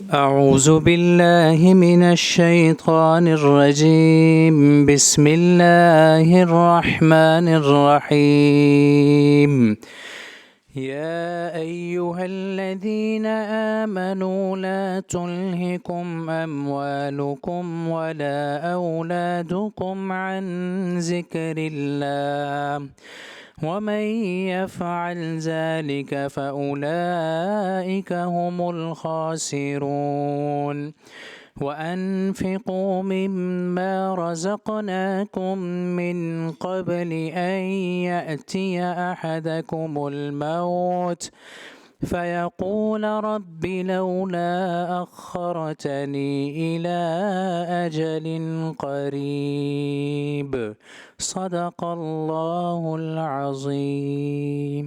أعوذ بالله من الشيطان الرجيم بسم الله الرحمن الرحيم يا أيها الذين آمنوا لا تلهكم أموالكم ولا أولادكم عن ذكر الله ومن يفعل ذلك فأولئك هم الخاسرون وأنفقوا مما رزقناكم من قبل أن يأتي أحدكم الموت فيقول رب لولا أخرتني إلى أجل قريب صدق الله العظيم.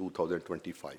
2025।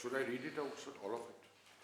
Should I read it out, sir, all of it?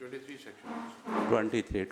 23 section.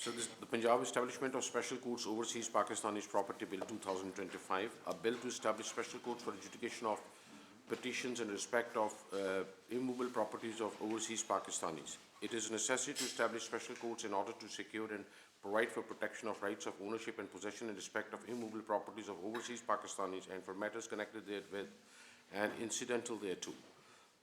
So this, the Punjab Establishment of Special Courts Overseas Pakistanis Property Bill 2025, a bill to establish special courts for adjudication of petitions in respect of immovable properties of overseas Pakistanis. It is necessary to establish special courts in order to secure and provide for protection of rights of ownership and possession in respect of immovable properties of overseas Pakistanis and for matters connected therewith and incidental thereto.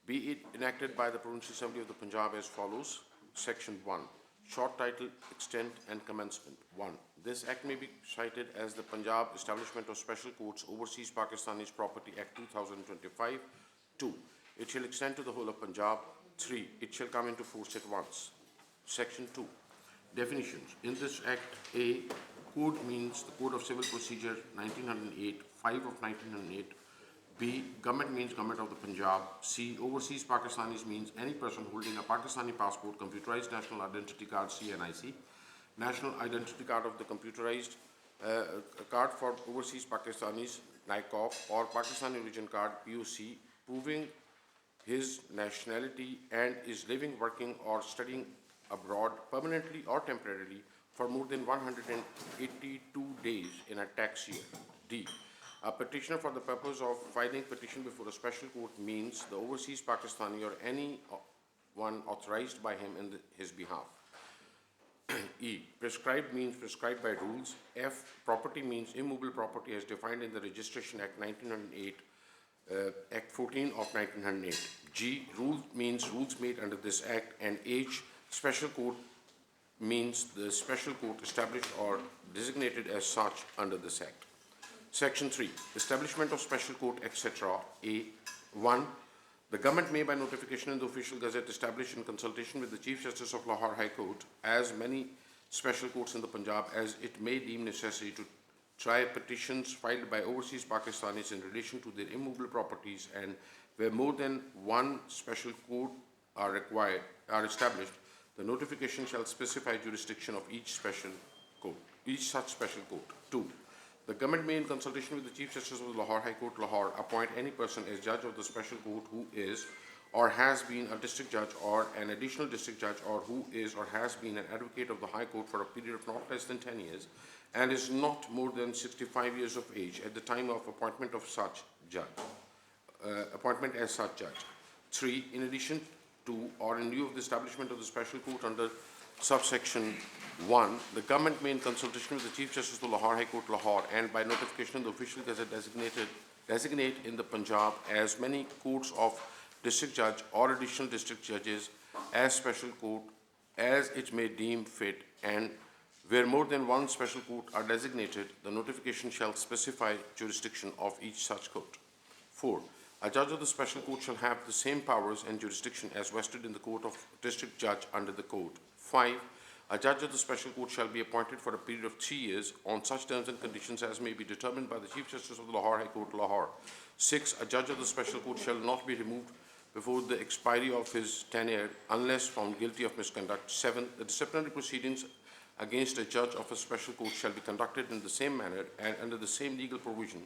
Be it enacted by the Provincial Assembly of the Punjab as follows. Section 1. Short title, extent and commencement. 1. This act may be cited as the Punjab Establishment of Special Courts Overseas Pakistanis Property Act 2025. 2. It shall extend to the whole of Punjab. 3. It shall come into force at once. Section 2. Definitions. In this act, A. Code means the Code of Civil Procedure 1908, 5 of 1908. B. Government means Government of the Punjab. C. Overseas Pakistanis means any person holding a Pakistani passport, computerized national identity card (CNIC), national identity card of the computerized card for overseas Pakistanis (NICOP) or Pakistani origin card (POC), proving his nationality and is living, working, or studying abroad permanently or temporarily for more than 182 days in a tax year. D. A petitioner for the purpose of filing petition before a special court means the overseas Pakistani or any one authorized by him in his behalf. E. Prescribed means prescribed by rules. F. Property means immovable property as defined in the Registration Act 1908, Act 14 of 1908. G. Rule means rules made under this act. And H. Special court means the special court established or designated as such under this act. Section 3. Establishment of special court, etc. A. 1. The government may by notification in the official gazette establish in consultation with the Chief Justice of Lahore High Court as many special courts in the Punjab as it may deem necessary to try petitions filed by overseas Pakistanis in relation to their immovable properties, and where more than one special court are established, the notification shall specify jurisdiction of each such special court. 2. The government may, in consultation with the Chief Justice of the Lahore High Court, Lahore, appoint any person as judge of the special court who is or has been a district judge or an additional district judge, or who is or has been an advocate of the High Court for a period of not less than 10 years and is not more than 65 years of age at the time of appointment of such judge, appointment as such judge. 3. In addition to or in lieu of the establishment of the special court under subsection 1, the government may, in consultation with the Chief Justice of the Lahore High Court, Lahore, and by notification in the official gazette designate in the Punjab as many courts of district judge or additional district judges as special court as it may deem fit, and where more than one special court are designated, the notification shall specify jurisdiction of each such court. 4. A judge of the special court shall have the same powers and jurisdiction as vested in the court of district judge under the code. 5. A judge of the special court shall be appointed for a period of 3 years on such terms and conditions as may be determined by the Chief Justice of the Lahore High Court, Lahore. 6. A judge of the special court shall not be removed before the expiry of his tenure unless found guilty of misconduct. 7. The disciplinary proceedings against a judge of a special court shall be conducted in the same manner and under the same legal provision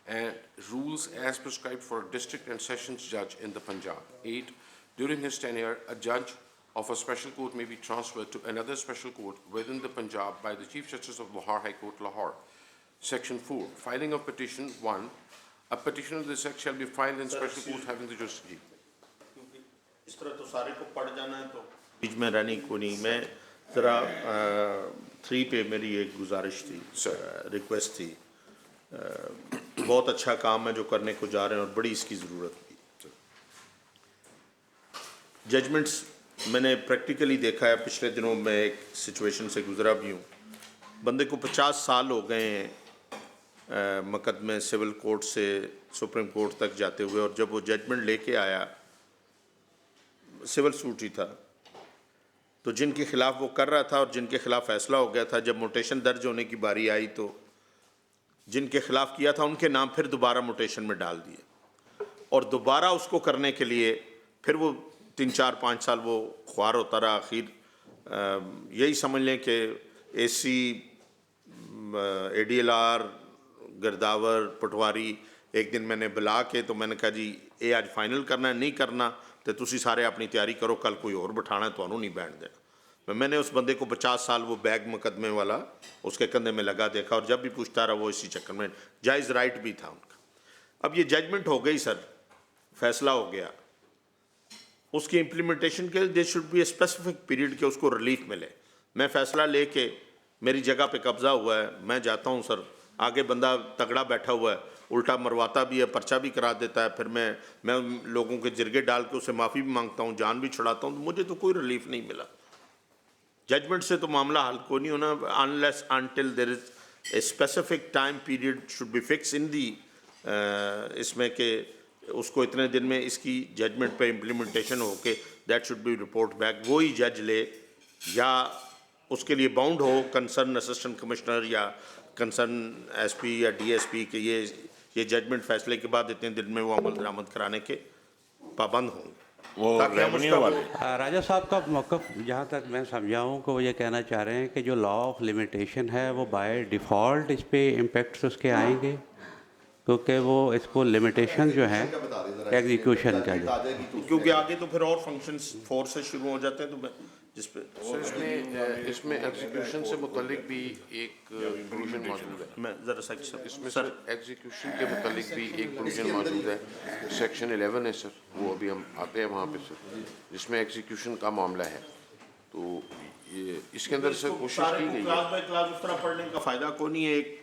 and rules as prescribed for a district and sessions judge in the Punjab. 8. During his tenure, a judge of a special court may be transferred to another special court within the Punjab by the Chief Justice of Lahore High Court, Lahore. Section 4. Filing of petition. 1. A petition of this act shall be filed in special court having the jurisdiction. اس طرح تو سارے کو پڑھ جانا ہے تو بیچ میں رہنی کو نہیں. میں ذرا 3 پہ میری ایک گزارش تھی, ریکویسٹ تھی. بہت اچھا کام ہے جو کرنے کو جا رہے ہیں اور بڑی اس کی ضرورت بھی. ججمنٹس میں نے پریکٹیکلی دیکھا ہے, پچھلے دنوں میں ایک سچویشن سے گزرا بھی ہوں. بندے کو 50 سال ہو گئے ہیں مقدمے سول کورٹ سے سپریم کورٹ تک جاتے ہوئے, اور جب وہ ججمنٹ لے کے آیا سول سوٹ ہی تھا, تو جن کے خلاف وہ کر رہا تھا اور جن کے خلاف فیصلہ ہو گیا تھا, جب موٹیشن درج ہونے کی باری آئی تو جن کے خلاف کیا تھا ان کے نام پھر دوبارہ موٹیشن میں ڈال دیے, اور دوبارہ اس کو کرنے کے لیے پھر وہ 3-4-5 سال وہ خوار ہوتا رہا. آخر یہی سمجھ لیں کہ اے سی, ADLR, گرداور, پٹواری ایک دن میں نے بلا کے تو میں نے کہا جی یہ آج فائنل کرنا ہے, نہیں کرنا تو تسی سارے اپنی تیاری کرو, کل کوئی اور بٹھانا ہے تو انہوں نہیں بیٹھ دینا. میں نے اس بندے کو 50 سال وہ بیگ مقدمے والا اس کے کندھے میں لگا دیکھا, اور جب بھی پوچھتا رہا وہ اسی چکر میں, جائز رائٹ بھی تھا ان کا. اب یہ ججمنٹ ہو گئی سر, فیصلہ ہو گیا, اس کی امپلیمنٹیشن کے there should be a specific period کہ اس کو ریلیف ملے. میں فیصلہ لے کے میری جگہ پہ قبضہ ہوا ہے, میں جاتا ہوں سر, آگے بندہ تگڑا بیٹھا ہوا ہے, الٹا مرواتا بھی ہے, پرچہ بھی کرا دیتا ہے, پھر میں لوگوں کے جرگے ڈال کے اسے معافی بھی مانگتا ہوں, جان بھی چھڑاتا ہوں, تو مجھے تو کوئی ریلیف نہیں ملا. ججمنٹ سے تو معاملہ حل کو نہیں ہونا unless until there is a specific time period should be fixed in the اس میں کہ اس کو اتنے دن میں اس کی ججمنٹ پہ امپلیمنٹیشن ہو کے that should be report back, وہی جج لے یا اس کے لیے باؤنڈ ہو کنسرن اسسٹنٹ کمشنر یا کنسرن ایس پی یا ڈی ایس پی کہ یہ ججمنٹ فیصلے کے بعد اتنے دن میں وہ عمل درآمد کرانے کے پابند ہوں. وہ ریونیو والے راجہ صاحب کا موقف جہاں تک میں سمجھا ہوں کہ وہ یہ کہنا چاہ رہے ہیں کہ جو لا آف لمیٹیشن ہے وہ بائی ڈیفالٹ اس پہ امپیکٹس اس کے آئیں گے, کیونکہ وہ اس کو لمیٹیشن جو ہیں ایگزیکیوشن کا کیونکہ آگے تو پھر اور فنکشنز فورس سے شروع ہو جاتے ہیں, تو جس پہ اس میں ایگزیکیوشن سے متعلق بھی ایک پروویژن موجود ہے. میں ذرا اس میں سر ایگزیکیوشن کے متعلق بھی ایک پروویژن موجود ہے, سیکشن 11 ہے سر, وہ ابھی ہم آتے ہیں وہاں پہ سر, جس میں ایگزیکیوشن کا معاملہ ہے. تو یہ اس کے اندر سر کوشش کی گئی ہے. کلاس بائی کلاس اس طرح پڑھنے کا فائدہ کوئی نہیں ہے. ایک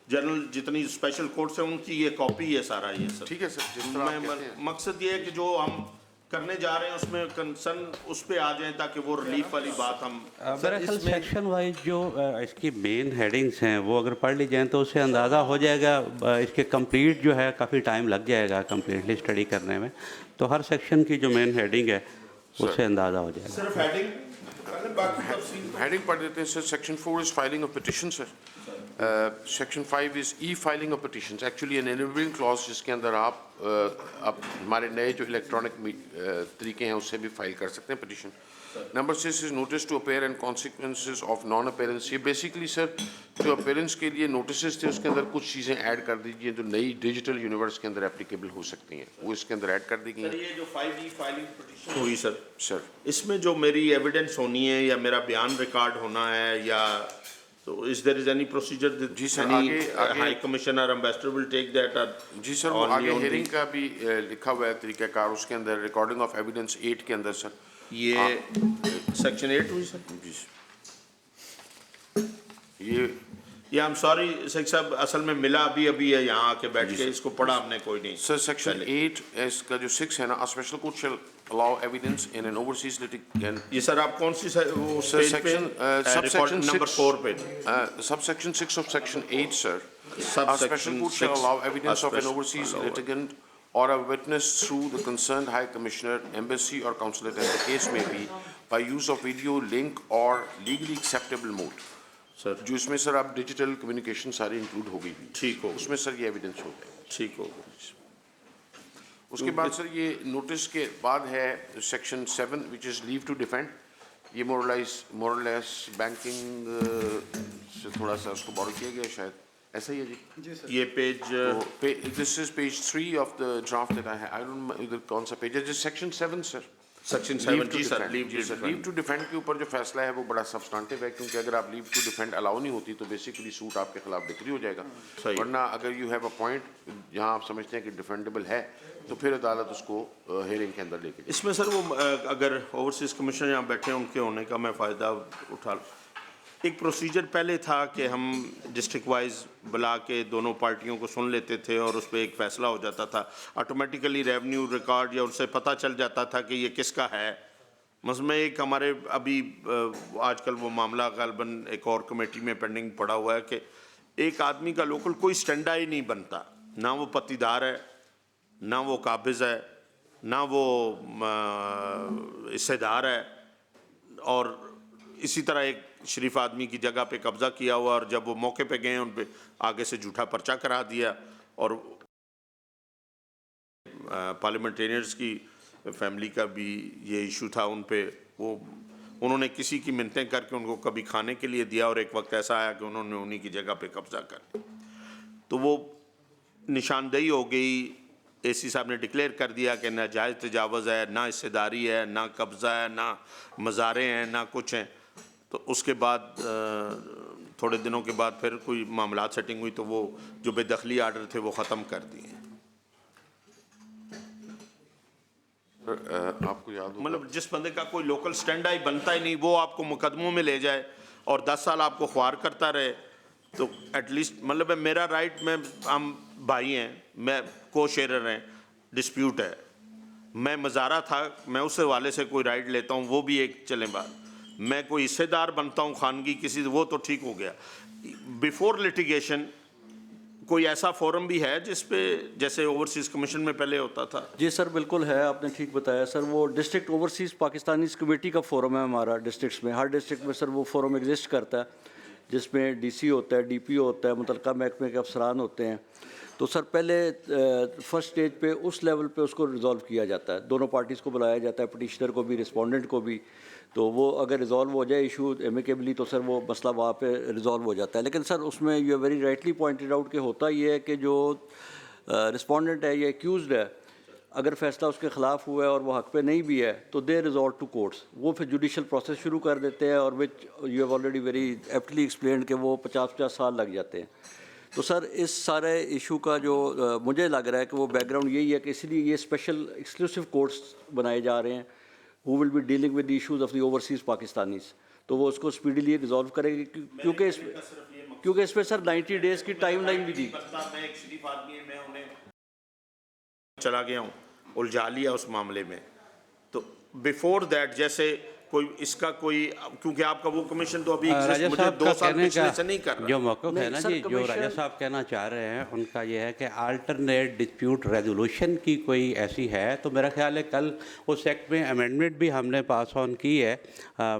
جنرل جتنی اسپیشل کورٹس ہیں ان کی یہ کاپی ہے سارا یہ سر. ٹھیک ہے سر, جس طرح آپ کہتے ہیں. مقصد یہ ہے کہ جو ہم کرنے جا رہے ہیں اس میں کنسرن اس پہ آ جائیں تاکہ وہ ریلیف والی بات ہم دراصل سیکشن وائز جو اس کی مین ہیڈنگس ہیں وہ اگر پڑھ لی جائیں تو اس سے اندازہ ہو جائے گا, اس کے کمپلیٹ جو ہے کافی ٹائم لگ جائے گا کمپلیٹلی اسٹڈی کرنے میں, تو ہر سیکشن کی جو مین ہیڈنگ ہے اس سے اندازہ ہو جائے گا. صرف ہیڈنگ پڑھ دیتے ہیں sir. Section 4 is filing of petition sir. Section 5 is e filing of petitions, actually an enabling class جس کے اندر آپ ہمارے نئے جو الیکٹرانک طریقے ہیں اس سے بھی فائل کر سکتے ہیں petition. Number 6 is notice to appear and consequences of non appearance. یہ بیسیکلی سر جو اپیئرنس کے لیے نوٹسز تھے اس کے اندر کچھ چیزیں ایڈ کر دیجیے جو نئی ڈیجیٹل یونیورس کے اندر اپلیکیبل ہو سکتی ہیں, وہ اس کے اندر ایڈ کر دی گئی ہیں. یہ جو 5E فائلنگ پٹیشن ہوئی سر, سر اس میں جو میری ایویڈنس ہونی ہے یا میرا بیان ریکارڈ ہونا ہے یا تو is there is any procedure that G sir, any آگے high commissioner ambassador will take that or G sir وہ آگے ہیئرنگ کا بھی لکھا ہوا ہے طریقہ کار, اس کے اندر ریکارڈنگ آف ایویڈنس 8 کے اندر سر یہ سیکشن 8 ہوئی سر. جی سر یہ I'm sorry شیخ صاحب اصل میں ملا ابھی ہے یہاں آ کے بیٹھ کے, اس کو پڑھا ہم نے کوئی نہیں سر. سیکشن 8 اس کا جو 6 ہے نا, special court shall allow evidence in an overseas litigation. یہ سر آپ کون سی وہ section subsection نمبر 4 پہ subsection 6 of section 8 sir. A special court shall allow evidence of an overseas litigant or a witness through the concerned high commissioner, embassy or consulate as the case may be by use of video link or legally acceptable mode. سر جو اس میں سر آپ digital communication ساری include ہو گئی ہوئی, ٹھیک ہو اس میں سر یہ evidence ہو گیا. ٹھیک ہوگا. اس کے بعد سر یہ نوٹس کے بعد ہے section 7 which is leave to defend. یہ مورلیس بینکنگ سے تھوڑا سا اس کو بورو کیا گیا شاید, ایسا ہی ہے جی. یہ page this is page 3 of the draft that I have. I don't know ادھر کون سا پیج ہے. سیکشن 7 سر, سیکشن 7 جی سر لیو ٹو ڈیفینڈ کے اوپر جو فیصلہ ہے وہ بڑا سبسٹانٹیو ہے, کیونکہ اگر آپ لیو ٹو ڈیفینڈ الاؤ نہیں ہوتی تو بیسیکلی سوٹ آپ کے خلاف ڈکری ہو جائے گا. ورنہ اگر یو ہیو اے پوائنٹ جہاں آپ سمجھتے ہیں کہ ڈیفینڈیبل ہے تو پھر عدالت اس کو ہیئرنگ کے اندر لے کے. اس میں سر وہ اگر اوورسیز کمشنر یہاں بیٹھے ہیں ان کے ہونے کا میں فائدہ اٹھا لوں. ایک پروسیجر پہلے تھا کہ ہم ڈسٹرکٹ وائز بلا کے دونوں پارٹیوں کو سن لیتے تھے اور اس پہ ایک فیصلہ ہو جاتا تھا. آٹومیٹیکلی ریونیو ریکارڈ یا ان سے پتہ چل جاتا تھا کہ یہ کس کا ہے. مثلا ایک ہمارے ابھی آج کل وہ معاملہ غالباً ایک اور کمیٹی میں پینڈنگ پڑا ہوا ہے کہ ایک آدمی کا لوکل کوئی سٹینڈا ہی نہیں بنتا, نہ وہ پتیدار ہے, نہ وہ قابض ہے, نہ وہ حصے دار ہے, اور اسی طرح ایک شریف آدمی کی جگہ پہ قبضہ کیا ہوا, اور جب وہ موقع پہ گئے ان پہ آگے سے جھوٹا پرچہ کرا دیا. اور پارلیمنٹیرینز کی فیملی کا بھی یہ ایشو تھا, ان پہ وہ انہوں نے کسی کی منتیں کر کے ان کو کبھی کھانے کے لیے دیا, اور ایک وقت ایسا آیا کہ انہوں نے انہی کی جگہ پہ قبضہ کر, تو وہ نشاندہی ہو گئی. اے سی صاحب نے ڈکلیئر کر دیا کہ نہ جائز تجاوز ہے، نہ حصے داری ہے، نہ قبضہ ہے، نہ مزارے ہیں، نہ کچھ ہیں، تو اس کے بعد تھوڑے دنوں کے بعد پھر کوئی معاملات سیٹنگ ہوئی تو وہ جو بے دخلی آرڈر تھے وہ ختم کر دیے. آپ کو یاد ہوگا مطلب جس بندے کا کوئی لوکل سٹینڈ ہی بنتا ہی نہیں، وہ آپ کو مقدموں میں لے جائے اور 10 سال آپ کو خوار کرتا رہے، تو ایٹ لیسٹ مطلب ہے میرا رائٹ، میں ہم بھائی ہیں، میں کو شیئرر ہیں، ڈسپیوٹ ہے، میں مزارہ تھا، میں اس حوالے سے کوئی رائٹ لیتا ہوں، وہ بھی ایک چلیں بات، میں کوئی حصے دار بنتا ہوں خانگی کسی، وہ تو ٹھیک ہو گیا. بیفور لٹیگیشن کوئی ایسا فورم بھی ہے جس پہ جیسے اوورسیز کمیشن میں پہلے ہوتا تھا؟ جی سر بالکل ہے، آپ نے ٹھیک بتایا سر. وہ ڈسٹرکٹ اوورسیز پاکستانیز کمیٹی کا فورم ہے ہمارا ڈسٹرکٹس میں. ہر ڈسٹرکٹ میں سر وہ فورم ایگزسٹ کرتا ہے جس میں ڈی سی ہوتا ہے، ڈی پی او ہوتا ہے، متعلقہ محکمے کے افسران ہوتے ہیں. تو سر پہلے فرسٹ اسٹیج پہ اس لیول پہ اس کو ریزالو کیا جاتا ہے، دونوں پارٹیز کو بلایا جاتا ہے، پٹیشنر کو بھی، رسپونڈنٹ کو بھی. تو وہ اگر ریزالو ہو جائے ایشو ایمیکیبلی تو سر وہ مسئلہ وہاں پہ ریزالو ہو جاتا ہے. لیکن سر اس میں you very rightly pointed out کہ ہوتا یہ ہے کہ جو رسپونڈنٹ ہے یا ایکیوزڈ ہے، اگر فیصلہ اس کے خلاف ہوا ہے اور وہ حق پہ نہیں بھی ہے تو دے ریزورٹ ٹو کورٹس. وہ پھر جوڈیشل پروسیس شروع کر دیتے ہیں، اور which you have already very ایپٹلی explained کہ وہ 50 سال لگ جاتے ہیں. تو سر اس سارے ایشو کا جو مجھے لگ رہا ہے کہ وہ بیک گراؤنڈ یہی ہے کہ اس لیے یہ اسپیشل ایکسکلوسیو کورٹس بنائے جا رہے ہیں who will be dealing with the issues of the overseas Pakistanis. تو وہ اس کو اسپیڈیلی ریزالو کرے گی کیونکہ اس پہ سر 90 days کی ٹائم لائن بھی دی. میں ایک شریف آدمی میں انہیں چلا گیا ہوں، الجھا لیا اس معاملے میں. تو بیفور دیٹ جیسے کوئی اس کا کوئی، کیونکہ آپ کا وہ کمیشن تو ابھی راجہ مجھے صاحب 2 کا سال کہنے پچھلے سے نہیں کر رہا. جو موقف ہے نا سر جی، جو کمیشن- راجہ صاحب کہنا چاہ رہے ہیں ان کا یہ ہے کہ آلٹرنیٹ ڈسپیوٹ ریزولوشن کی کوئی ایسی ہے، تو میرا خیال ہے کل اس ایکٹ میں امینڈمنٹ بھی ہم نے پاس آن کی ہے،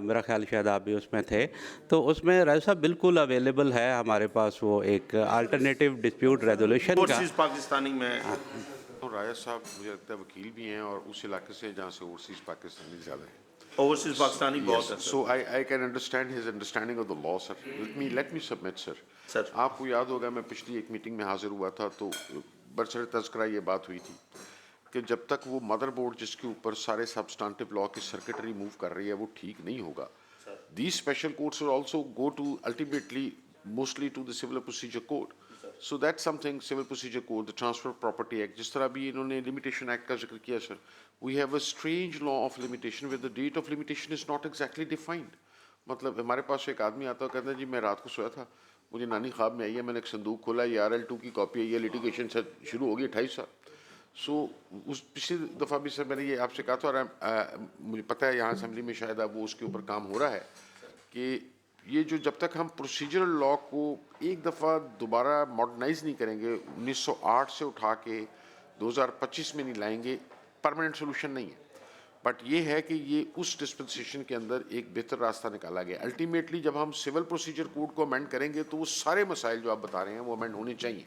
میرا خیال شاید آپ بھی اس میں تھے. تو اس میں راجہ صاحب بالکل اویلیبل ہے ہمارے پاس وہ ایک آلٹرنیٹیو ڈسپیوٹ ریزولوشن کا. اوورسیز پاکستانی میں تو راجہ صاحب مجھے لگتا ہے وکیل بھی ہیں اور اس علاقے سے جہاں سے اوورسیز پاکستانی زیادہ ہیں. اوورسیز پاکستانی بہت ہے. So I can understand his understanding of the law, sir. Let me submit, sir. Sir. آپ کو یاد ہوگا میں پچھلی ایک میٹنگ میں حاضر ہوا تھا تو برسر تذکرہ یہ بات ہوئی تھی کہ جب تک وہ مدر بورڈ جس کے اوپر سارے سبسٹانٹیو لاء کی سرکٹری موو کر رہی ہے وہ ٹھیک نہیں ہوگا. These special courts will also go to ultimately mostly to the civil procedure code. So that's something, civil procedure code, the Transfer of Property Act, جس طرح بھی انہوں نے Limitation Act کا ذکر کیا سر. We have a strange law of limitation where the date of limitation is not exactly defined. مطلب ہمارے پاس ایک آدمی آتا ہے کہتا ہے جی میں رات کو سویا تھا، مجھے نانی خواب میں آئی ہے، میں نے ایک صندوق کھولا، یہ RL2 کی کاپی ہے، یہ لیٹیگیشن سے شروع ہوگی 28 سال. سو اس پچھلی دفعہ بھی سر میں نے یہ آپ سے کہا تھا، اور مجھے پتہ ہے یہاں اسمبلی میں شاید اب وہ اس کے اوپر کام ہو رہا ہے کہ یہ جو جب تک ہم پروسیجرل لاء کو ایک دفعہ دوبارہ ماڈرنائز نہیں کریں گے، 1908 سے اٹھا کے 2025 میں نہیں لائیں گے، پرماننٹ سولوشن نہیں ہے. بٹ یہ ہے کہ یہ اس ڈسپنسیشن کے اندر ایک بہتر راستہ نکالا گیا. الٹیمیٹلی جب ہم سول پروسیجر کوڈ کو امینڈ کریں گے تو وہ سارے مسائل جو آپ بتا رہے ہیں وہ امینڈ ہونے چاہیے.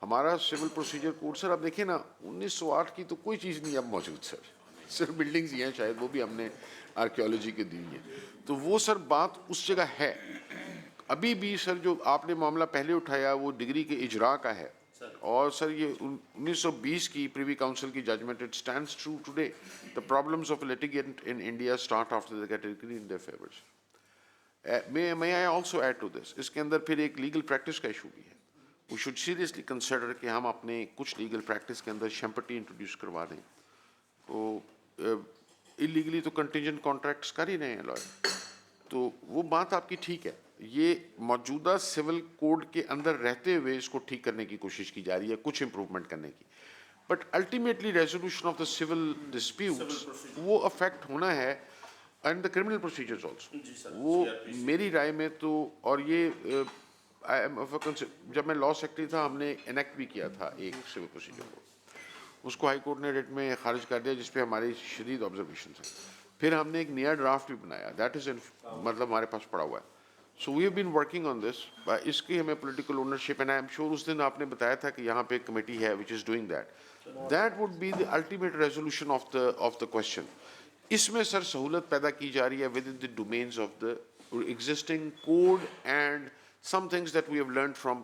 ہمارا سول پروسیجر کوڈ سر آپ دیکھیں نا 1908 کی تو کوئی چیز نہیں اب موجود سر، صرف بلڈنگز ہی ہیں شاید، وہ بھی ہم نے آرکیولوجی کے دی ہیں. تو وہ سر بات اس جگہ ہے. ابھی بھی سر جو آپ نے معاملہ پہلے اٹھایا وہ ڈگری کے اجراء کا ہے، اور سر یہ 1920 کی پریوی کاؤنسل کی judgment it stands true today. The problems of litigant in India start after they get agree in their favors. May I also add to this? اس کے اندر پھر ایک لیگل پریکٹس کا ایشو بھی ہے. We should seriously consider کہ ہم اپنے کچھ لیگل پریکٹس کے اندر شیمپٹی انٹروڈیوس کروا دیں. تو illegally تو کنٹینجنٹ کانٹریکٹس کر ہی رہے ہیں لائر. تو وہ بات آپ کی ٹھیک ہے، یہ موجودہ سول کوڈ کے اندر رہتے ہوئے اس کو ٹھیک کرنے کی کوشش کی جا رہی ہے، کچھ امپروومنٹ کرنے کی. But ultimately resolution of the civil disputes وہ افیکٹ ہونا ہے and the criminal procedures also. وہ میری رائے میں تو، اور یہ جب میں لاء سیکرٹری تھا ہم نے انیکٹ بھی کیا تھا ایک سول پروسیجر کو، اس کو ہائی کورٹ نے ریٹ میں خارج کر دیا جس پہ ہماری شدید آبزرویشنز ہیں. پھر ہم نے ایک نیا ڈرافٹ بھی بنایا، دیٹ از مطلب ہمارے پاس پڑا ہوا ہے. So we have been working on دس. اس کی ہمیں political ownership, and I am sure اس دن آپ نے بتایا تھا کہ یہاں پہ ایک کمیٹی ہے which is doing that. That would be the ultimate resolution of the question. اس میں سر سہولت پیدا کی جا رہی ہے within the domains of the existing code and some things that we have learned from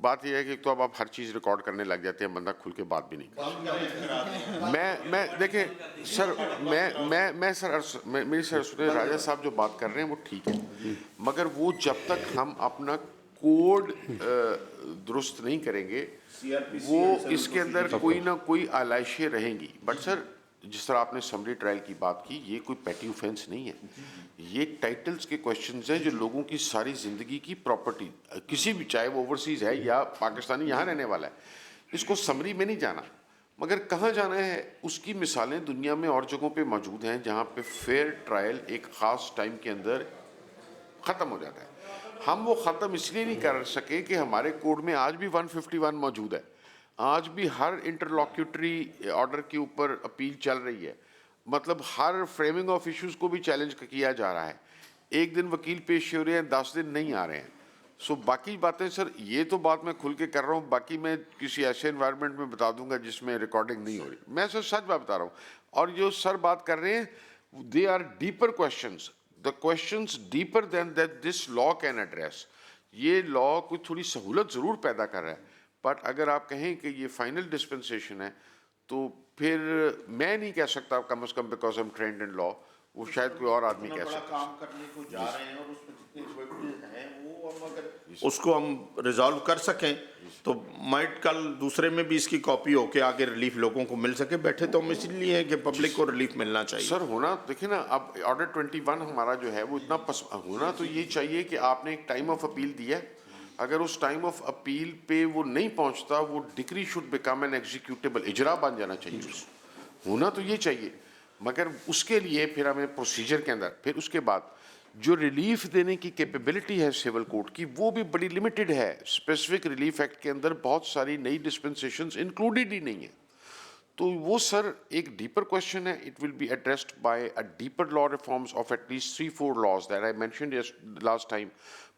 بات یہ ہے کہ تو اب آپ ہر چیز ریکارڈ کرنے لگ جاتے ہیں, بندہ کھل کے بات بھی نہیں کرتا. میں دیکھیں سر, میں سر میری سر راجہ صاحب جو بات کر رہے ہیں وہ ٹھیک ہے, مگر وہ جب تک ہم اپنا کوڈ درست نہیں کریں گے وہ اس کے اندر کوئی نہ کوئی آلائشیں رہیں گی. بٹ سر جس طرح آپ نے سمری ٹرائل کی بات کی, یہ کوئی پیٹی اوفینس نہیں ہے, یہ ٹائٹلز کے کوشچنز ہیں جو لوگوں کی ساری زندگی کی پراپرٹی, کسی بھی چاہے وہ اوورسیز ہے یا پاکستانی یہاں رہنے والا ہے, اس کو سمری میں نہیں جانا, مگر کہاں جانا ہے اس کی مثالیں دنیا میں اور جگہوں پہ موجود ہیں جہاں پہ فیئر ٹرائل ایک خاص ٹائم کے اندر ختم ہو جاتا ہے. ہم وہ ختم اس لیے نہیں کر سکے کہ ہمارے کوڈ میں آج بھی 151 موجود ہے, آج بھی ہر انٹرلاکیوٹری آرڈر کے اوپر اپیل چل رہی ہے, مطلب ہر فریمنگ آف ایشوز کو بھی چیلنج کیا جا رہا ہے. ایک دن وکیل پیش ہو رہے ہیں, 10 دن نہیں آ رہے ہیں. سو باقی باتیں سر, یہ تو بات میں کھل کے کر رہا ہوں, باقی میں کسی ایسے انوائرمنٹ میں بتا دوں گا جس میں ریکارڈنگ نہیں ہو رہی. میں سر سچ بات بتا رہا ہوں, اور جو سر بات کر رہے ہیں they are deeper questions, the questions deeper than that this law can address. یہ لا کوئی تھوڑی سہولت ضرور پیدا کر رہا ہے, بٹ اگر آپ کہیں کہ یہ فائنل ڈسپنسیشن ہے تو پھر میں نہیں کہہ سکتا کم از کم بیکاز ایم ٹرینڈ ان لا, وہ شاید کوئی اور آدمی کہہ سکتا. کام کرنے کو جا رہے ہیں اور اس میں جتنے ایکٹیویٹیز ہیں وہ ہم اگر اس کو ہم ریزالو کر سکیں تو مائٹ کل دوسرے میں بھی اس کی کاپی ہو کے آگے ریلیف لوگوں کو مل سکے. بیٹھے تو ہم اس لیے ہیں کہ پبلک کو ریلیف ملنا چاہیے. سر ہونا دیکھیں نا, اب آرڈر 21 ہمارا جو ہے وہ اتنا ہونا تو یہ چاہیے کہ آپ نے ایک ٹائم آف اپیل دیا ہے, اگر اس ٹائم آف اپیل پہ وہ نہیں پہنچتا وہ degree should become an executable, اجرا بن جانا چاہیے. ہونا تو یہ چاہیے, مگر اس کے لیے پھر ہمیں پروسیجر کے اندر پھر اس کے بعد جو ریلیف دینے کی کیپیبلٹی ہے سول کوڈ کی وہ بھی بڑی لمیٹڈ ہے. اسپیسیفک ریلیف ایکٹ کے اندر بہت ساری نئی ڈسپنسیشنز انکلوڈیڈ ہی نہیں ہیں. تو وہ سر ایک ڈیپر کویشچن ہے, it will be addressed by a deeper law reforms of at least 3-4 laws that I mentioned last time,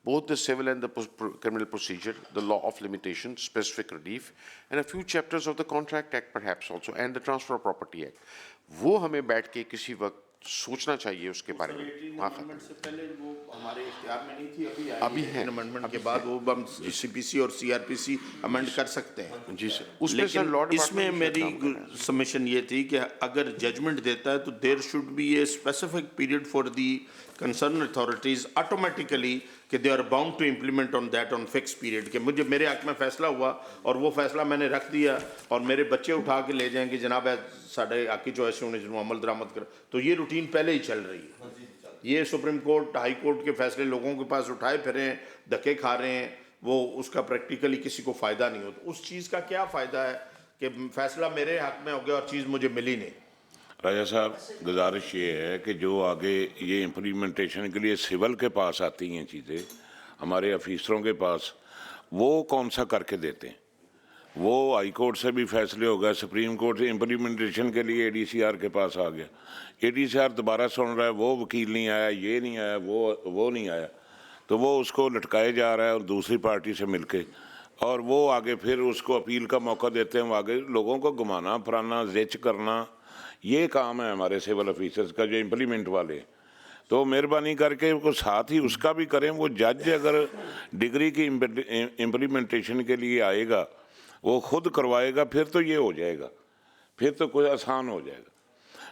both the civil and the criminal procedure, the law of limitation, specific relief, and a few chapters of the Contract Act perhaps also, and the Transfer of Property Act. وہ ہمیں بیٹھ کے کسی وقت سوچنا چاہیے اس کے بارے میں. امنڈمنٹ سے پہلے وہ ہمارے اختیار میں نہیں تھی, ابھی ہے امنڈمنٹ کے بعد وہ ہم سی پی سی اور سی آر پی سی امنڈ کر سکتے ہیں. جی سر, اس میں سر لا اس میں میری سبمیشن یہ تھی کہ اگر ججمنٹ دیتا ہے تو there should be a specific period for the concern authorities automatically کہ they are bound to implement on that on fix period, کہ مجھے میرے حق میں فیصلہ ہوا اور وہ فیصلہ میں نے رکھ دیا اور میرے بچے اٹھا کے لے جائیں کہ جناب ساڈے حق کی چوائس ہونے جنہوں عمل درآمد کر, تو یہ روٹین پہلے ہی چل رہی ہے. یہ سپریم کورٹ ہائی کورٹ کے فیصلے لوگوں کے پاس اٹھائے پھرے ہیں, دھکے کھا رہے ہیں, وہ اس کا پریکٹیکلی کسی کو فائدہ نہیں ہوتا. اس چیز کا کیا فائدہ ہے کہ فیصلہ میرے حق میں ہو گیا اور چیز مجھے ملی نہیں. راجہ صاحب گزارش یہ ہے کہ جو آگے یہ امپلیمنٹیشن کے لیے سول کے پاس آتی ہیں چیزیں, ہمارے آفیسروں کے پاس, وہ کون سا کر کے دیتے ہیں؟ وہ ہائی کورٹ سے بھی فیصلے ہو گئے, سپریم کورٹ سے امپلیمنٹیشن کے لیے اے ڈی سی آر کے پاس آ گیا, اے ڈی سی آر دوبارہ سن رہا ہے, وہ وکیل نہیں آیا, یہ نہیں آیا, وہ نہیں آیا, تو وہ اس کو لٹکائے جا رہا ہے اور دوسری پارٹی سے مل کے, اور وہ آگے پھر اس کو اپیل کا موقع دیتے ہیں. وہ آگے لوگوں کو گھمانا پھرانا زچ کرنا, یہ کام ہے ہمارے سول آفیسرز کا جو امپلیمنٹ والے. تو مہربانی کر کے کو ساتھ ہی اس کا بھی کریں. وہ جج اگر ڈگری کی امپلیمنٹیشن کے لیے آئے گا, وہ خود کروائے گا, پھر تو یہ ہو جائے گا, پھر تو کوئی آسان ہو جائے گا.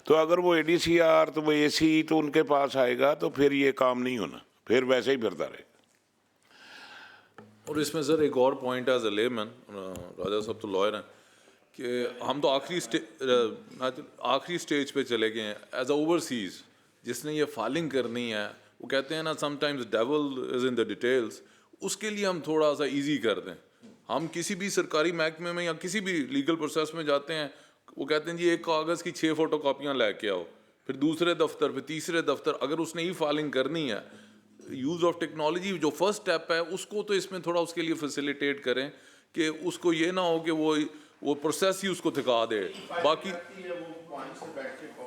تو اگر وہ اے ڈی سی آر تو وہ اے سی تو ان کے پاس آئے گا تو پھر یہ کام نہیں ہونا, پھر ویسے ہی پھرتا رہے گا. اور اس میں سر ایک اور پوائنٹ ایز اے لے مین, راجہ صاحب تو لائر ہیں, کہ ہم تو آخری سٹیج پہ چلے گئے ہیں ایز اے اوورسیز. جس نے یہ فائلنگ کرنی ہے, وہ کہتے ہیں نا sometimes devil is in the details, اس کے لیے ہم تھوڑا سا ایزی کر دیں. ہم کسی بھی سرکاری محکمے میں یا کسی بھی لیگل پروسیس میں جاتے ہیں, وہ کہتے ہیں جی ایک کاغذ کی 6 فوٹو کاپیاں لے کے آؤ, پھر دوسرے دفتر پہ تیسرے دفتر. اگر اس نے ای فائلنگ کرنی ہے, یوز آف ٹیکنالوجی جو فرسٹ اسٹیپ ہے اس کو تو اس میں تھوڑا اس کے لیے فیسیلیٹیٹ کریں, کہ اس کو یہ نہ ہو کہ وہ پروسیس ہی اس کو تھکا دے. باقی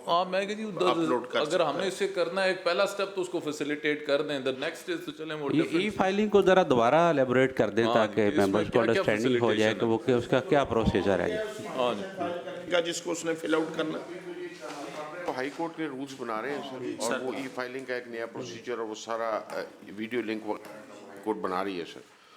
ہاں میں کہ جی اگر ہم نے اس سے کرنا ہے ایک پہلا سٹیپ تو اس کو فیسیلیٹیٹ کر دیں, the next is تو چلیں وہ ای فائلنگ کو ذرا دوبارہ الیبوریٹ کر دیں تاکہ ممبرس کو انڈرسٹینڈنگ ہو جائے کہ وہ اس کا کیا پروسیجر ہے. جس کو اس نے فل آؤٹ کرنا, ہائی کورٹ کے رولز بنا رہے ہیں سر, اور وہ ای فائلنگ کا ایک نیا پروسیجر اور وہ سارا ویڈیو لنک کورٹ بنا رہی ہے سر.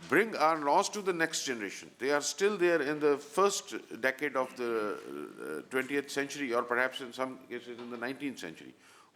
bring our laws to the next generation. They are still there in the first decade of the 20th century or perhaps in some cases in the 19th century.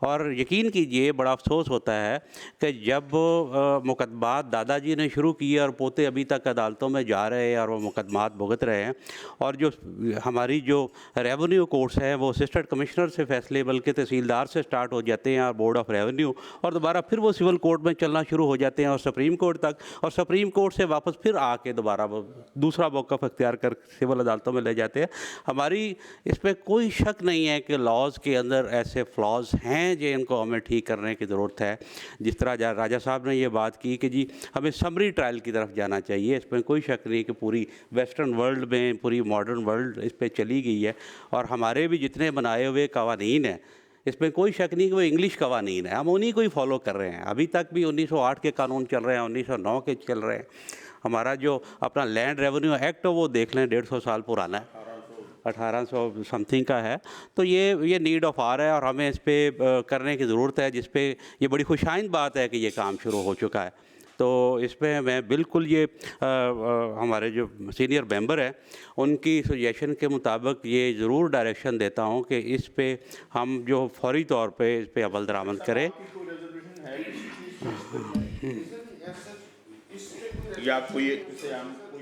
اور یقین کیجئے بڑا افسوس ہوتا ہے کہ جب مقدمات دادا جی نے شروع کیے اور پوتے ابھی تک عدالتوں میں جا رہے ہیں اور وہ مقدمات بھگت رہے ہیں، اور جو ہماری جو ریونیو کورٹس ہیں وہ اسسٹنٹ کمشنر سے فیصلے بلکہ تحصیلدار سے سٹارٹ ہو جاتے ہیں اور بورڈ آف ریونیو، اور دوبارہ پھر وہ سول کورٹ میں چلنا شروع ہو جاتے ہیں اور سپریم کورٹ تک، اور سپریم کورٹ سے واپس پھر آ کے دوبارہ وہ دوسرا موقف اختیار کر سول عدالتوں میں لے جاتے ہیں۔ ہماری اس پہ کوئی شک نہیں ہے کہ لاز کے اندر ایسے فلاز ہیں جن کو ہمیں ٹھیک کرنے کی ضرورت ہے۔ جس طرح راجہ صاحب نے یہ بات کی کہ جی ہمیں سمری ٹرائل کی طرف جانا چاہیے، اس میں کوئی شک نہیں کہ پوری ویسٹرن ورلڈ میں، پوری ماڈرن ورلڈ اس پہ چلی گئی ہے، اور ہمارے بھی جتنے بنائے ہوئے قوانین ہیں اس میں کوئی شک نہیں کہ وہ انگلش قوانین ہیں، ہم انہی کو ہی فالو کر رہے ہیں۔ ابھی تک بھی 1908 کے قانون چل رہے ہیں، 1909 کے چل رہے ہیں۔ ہمارا جو اپنا لینڈ ریونیو ایکٹ وہ دیکھ لیں 150 سال پرانا ہے، 1800 سم تھنگ کا ہے۔ تو یہ نیڈ آف آر ہے اور ہمیں اس پہ کرنے کی ضرورت ہے، جس پہ یہ بڑی خوشائند بات ہے کہ یہ کام شروع ہو چکا ہے۔ تو اس پہ میں بالکل یہ ہمارے جو سینئر ممبر ہیں ان کی سجیشن کے مطابق یہ ضرور ڈائریکشن دیتا ہوں کہ اس پہ ہم جو فوری طور پہ اس پہ عمل درآمد کریں۔ یا کوئی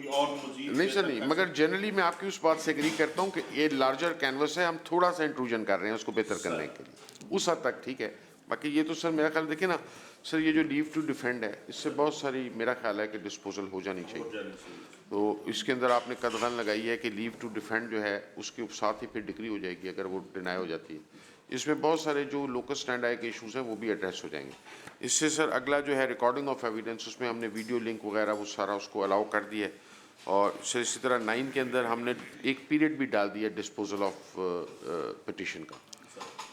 اور مزید نہیں سر نہیں، مگر جنرلی میں آپ کی اس بات سے ایگری کرتا ہوں کہ یہ لارجر کینوس ہے، ہم تھوڑا سا انٹروژن کر رہے ہیں اس کو بہتر کرنے کے لیے، اس حد تک ٹھیک ہے۔ باقی یہ تو سر میرا خیال دیکھیں نا سر، یہ جو لیو ٹو ڈیفینڈ ہے اس سے بہت ساری میرا خیال ہے کہ ڈسپوزل ہو جانی چاہیے۔ تو اس کے اندر آپ نے قدغن لگائی ہے کہ لیو ٹو ڈیفینڈ جو ہے اس کے ساتھ ہی پھر ڈگری ہو جائے گی اگر وہ ڈینائی ہو جاتی ہے۔ اس میں بہت سارے جو لوکل سٹینڈ آئی کے ایشوز ہیں وہ بھی ایڈریس ہو جائیں گے۔ اس سے سر اگلا جو ہے ریکارڈنگ آف ایویڈنس، اس میں ہم نے ویڈیو لنک وغیرہ وہ سارا اس کو الاؤ کر دیا ہے، اور اسی طرح 9 کے اندر ہم نے ایک پیریڈ بھی ڈال دیا ڈسپوزل آف پٹیشن کا۔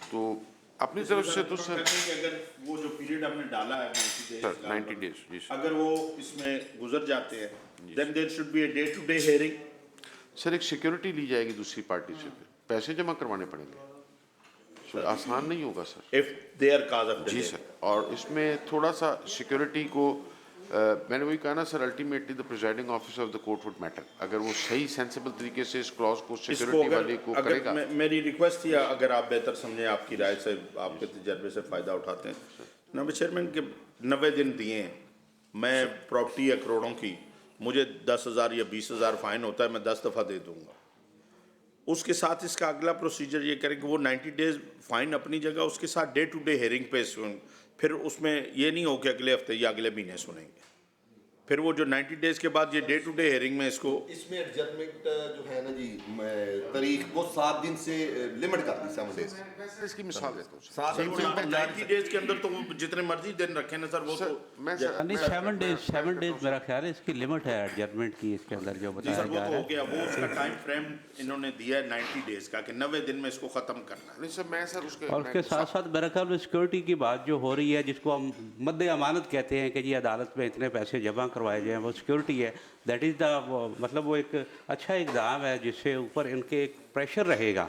تو اپنی طرف سے تو سر اگر وہ جو پیریڈ ہم نے ڈالا ہے 90 days جی سر، اگر وہ اس میں گزر جاتے ہیں then there should be a day to day hearing۔ سر ایک سیکیورٹی لی جائے گی دوسری پارٹی سے، پیسے جمع کروانے پڑیں گے، آسان نہیں ہوگا سر۔ if they are cause of delay۔ جی سر، اور اس میں تھوڑا سا سیکیورٹی کو میں نے وہی کہا نا sir, ultimately the presiding officer of the court would matter. اگر وہ صحیح سینسیبل طریقے سے اس کلاس کو سیکیورٹی والے کو کرے گا۔ میری ریکویسٹ تھی اگر آپ بہتر سمجھیں، آپ کی رائے سے، آپ کے تجربے سے فائدہ اٹھاتے ہیں، نمبر چیئرمین کے 90 دن دیے ہیں، میں پراپرٹی ہے کروڑوں کی، مجھے 10,000 یا 20,000 فائن ہوتا ہے، میں 10 دفعہ دے دوں گا۔ اس کے ساتھ اس کا اگلا پروسیجر یہ کریں کہ وہ 90 ڈیز فائن اپنی جگہ، اس کے ساتھ ڈے ٹو ڈے ہیئرنگ پہ پھر اس میں یہ نہیں ہو کہ اگلے ہفتے یا اگلے مہینے سنیں گے، پھر وہ جو 90 ڈیز کے بعد یہ ڈے ٹو ڈے ہیئرنگ میں اس کو اس میں ایڈجسٹمنٹ جو ہے نا جی تاریخ وہ 7 دن سے لمٹ کر دی 7 ڈیز۔ اس کی مثال دیتا ہوں 90 ڈیز کے اندر تو وہ جتنے مرضی دن رکھیں نا سر، وہ تو میں سر نہیں 7 ڈیز میرا خیال ہے اس کی لمٹ ہے ایڈجسٹمنٹ کی، اس کے اندر جو جی بتایا سر وہ جا تو رہا ہو ہے۔ گیا، وہ اس کا ٹائم فریم انہوں نے دیا ہے 90 ڈیز کا کہ 90 دن میں اس کو ختم کرنا ہے۔ نہیں سر، میں سر اس کے اور اس کے ساتھ ساتھ میرا خیال میں سیکورٹی کی بات جو ہو رہی ہے، جس کو ہم مد امانت کہتے ہیں کہ جی عدالت میں اتنے پیسے جمع کروائے جائیں، وہ سیکورٹی ہے، دیٹ از دا، مطلب وہ ایک اچھا اقدام ہے جس سے اوپر ان کے ایک پریشر رہے گا،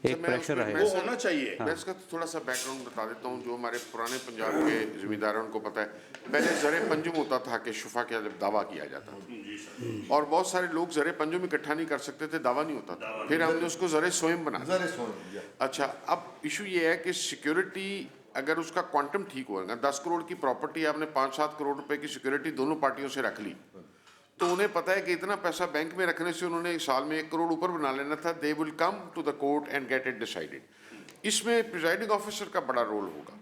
ایک پریشر رہے گا۔ وہ ہونا چاہیے۔ میں اس کا تھوڑا سا بیک گراؤنڈ بتا دیتا ہوں، جو ہمارے پرانے پنجاب کے ذمہ دار ہیں ان کو پتہ ہے، پہلے زر پنجم ہوتا تھا کہ شفا کا جب دعویٰ کیا جاتا تھا، اور بہت سارے لوگ زر پنجم اکٹھا نہیں کر سکتے تھے، دعویٰ نہیں ہوتا تھا، پھر ہم نے اس کو زر سوئم بنا دیا۔ اچھا، اب ایشو یہ ہے کہ سیکیورٹی اگر اس کا کوانٹم ٹھیک ہوگا، 10 کروڑ کی پراپرٹی آپ نے 5-7 کروڑ روپے کی سیکیورٹی دونوں پارٹیوں سے رکھ لی، تو انہیں پتہ ہے کہ اتنا پیسہ بینک میں رکھنے سے انہوں نے سال میں 1 کروڑ اوپر بنا لینا تھا، they will come to the court and get it decided. اس میں پریزائڈنگ آفیسر کا بڑا رول ہوگا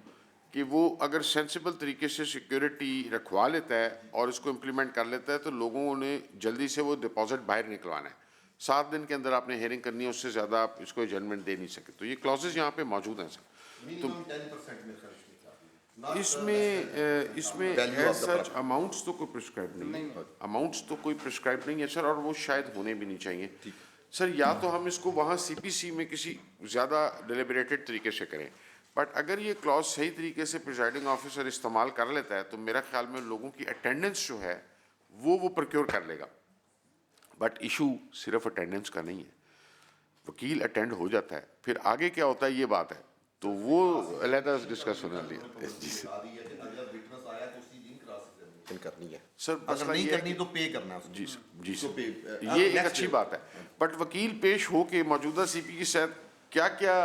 کہ وہ اگر سینسیبل طریقے سے سیکیورٹی رکھوا لیتا ہے اور اس کو امپلیمنٹ کر لیتا ہے، تو لوگوں نے جلدی سے وہ ڈپازٹ باہر نکلوانا ہے، 7 دن کے اندر آپ نے ہیئرنگ کرنی ہے، اس سے زیادہ آپ اس کو ایڈجسٹمنٹ دے نہیں سکتے۔ تو یہ کلوزز یہاں پہ موجود ہیں سر۔ تو اس میں ایز سچ اماؤنٹس تو کوئی پرسکرائب نہیں ہے، اماؤنٹس تو کوئی پرسکرائب نہیں ہے سر، اور وہ شاید ہونے بھی نہیں چاہیے سر۔ یا تو ہم اس کو وہاں سی پی سی میں کسی زیادہ ڈیلیبریٹڈ طریقے سے کریں، بٹ اگر یہ کلاس صحیح طریقے سے پریزائڈنگ آفیسر استعمال کر لیتا ہے تو میرا خیال میں لوگوں کی اٹینڈنس جو ہے وہ پرکیور کر لے گا۔ بٹ ایشو صرف اٹینڈنس کا نہیں ہے، وکیل اٹینڈ ہو جاتا ہے، پھر آگے کیا ہوتا ہے یہ بات ہے، تو وہ علیحدہ ڈسکس ہونا لیا۔ جی سر کرنی ہے سر، اگر نہیں کرنی تو پے کرنا ہے۔ جی سر، جی سر، یہ ایک اچھی بات ہے، بٹ وکیل پیش ہو کے موجودہ سی پی کے ساتھ کیا کیا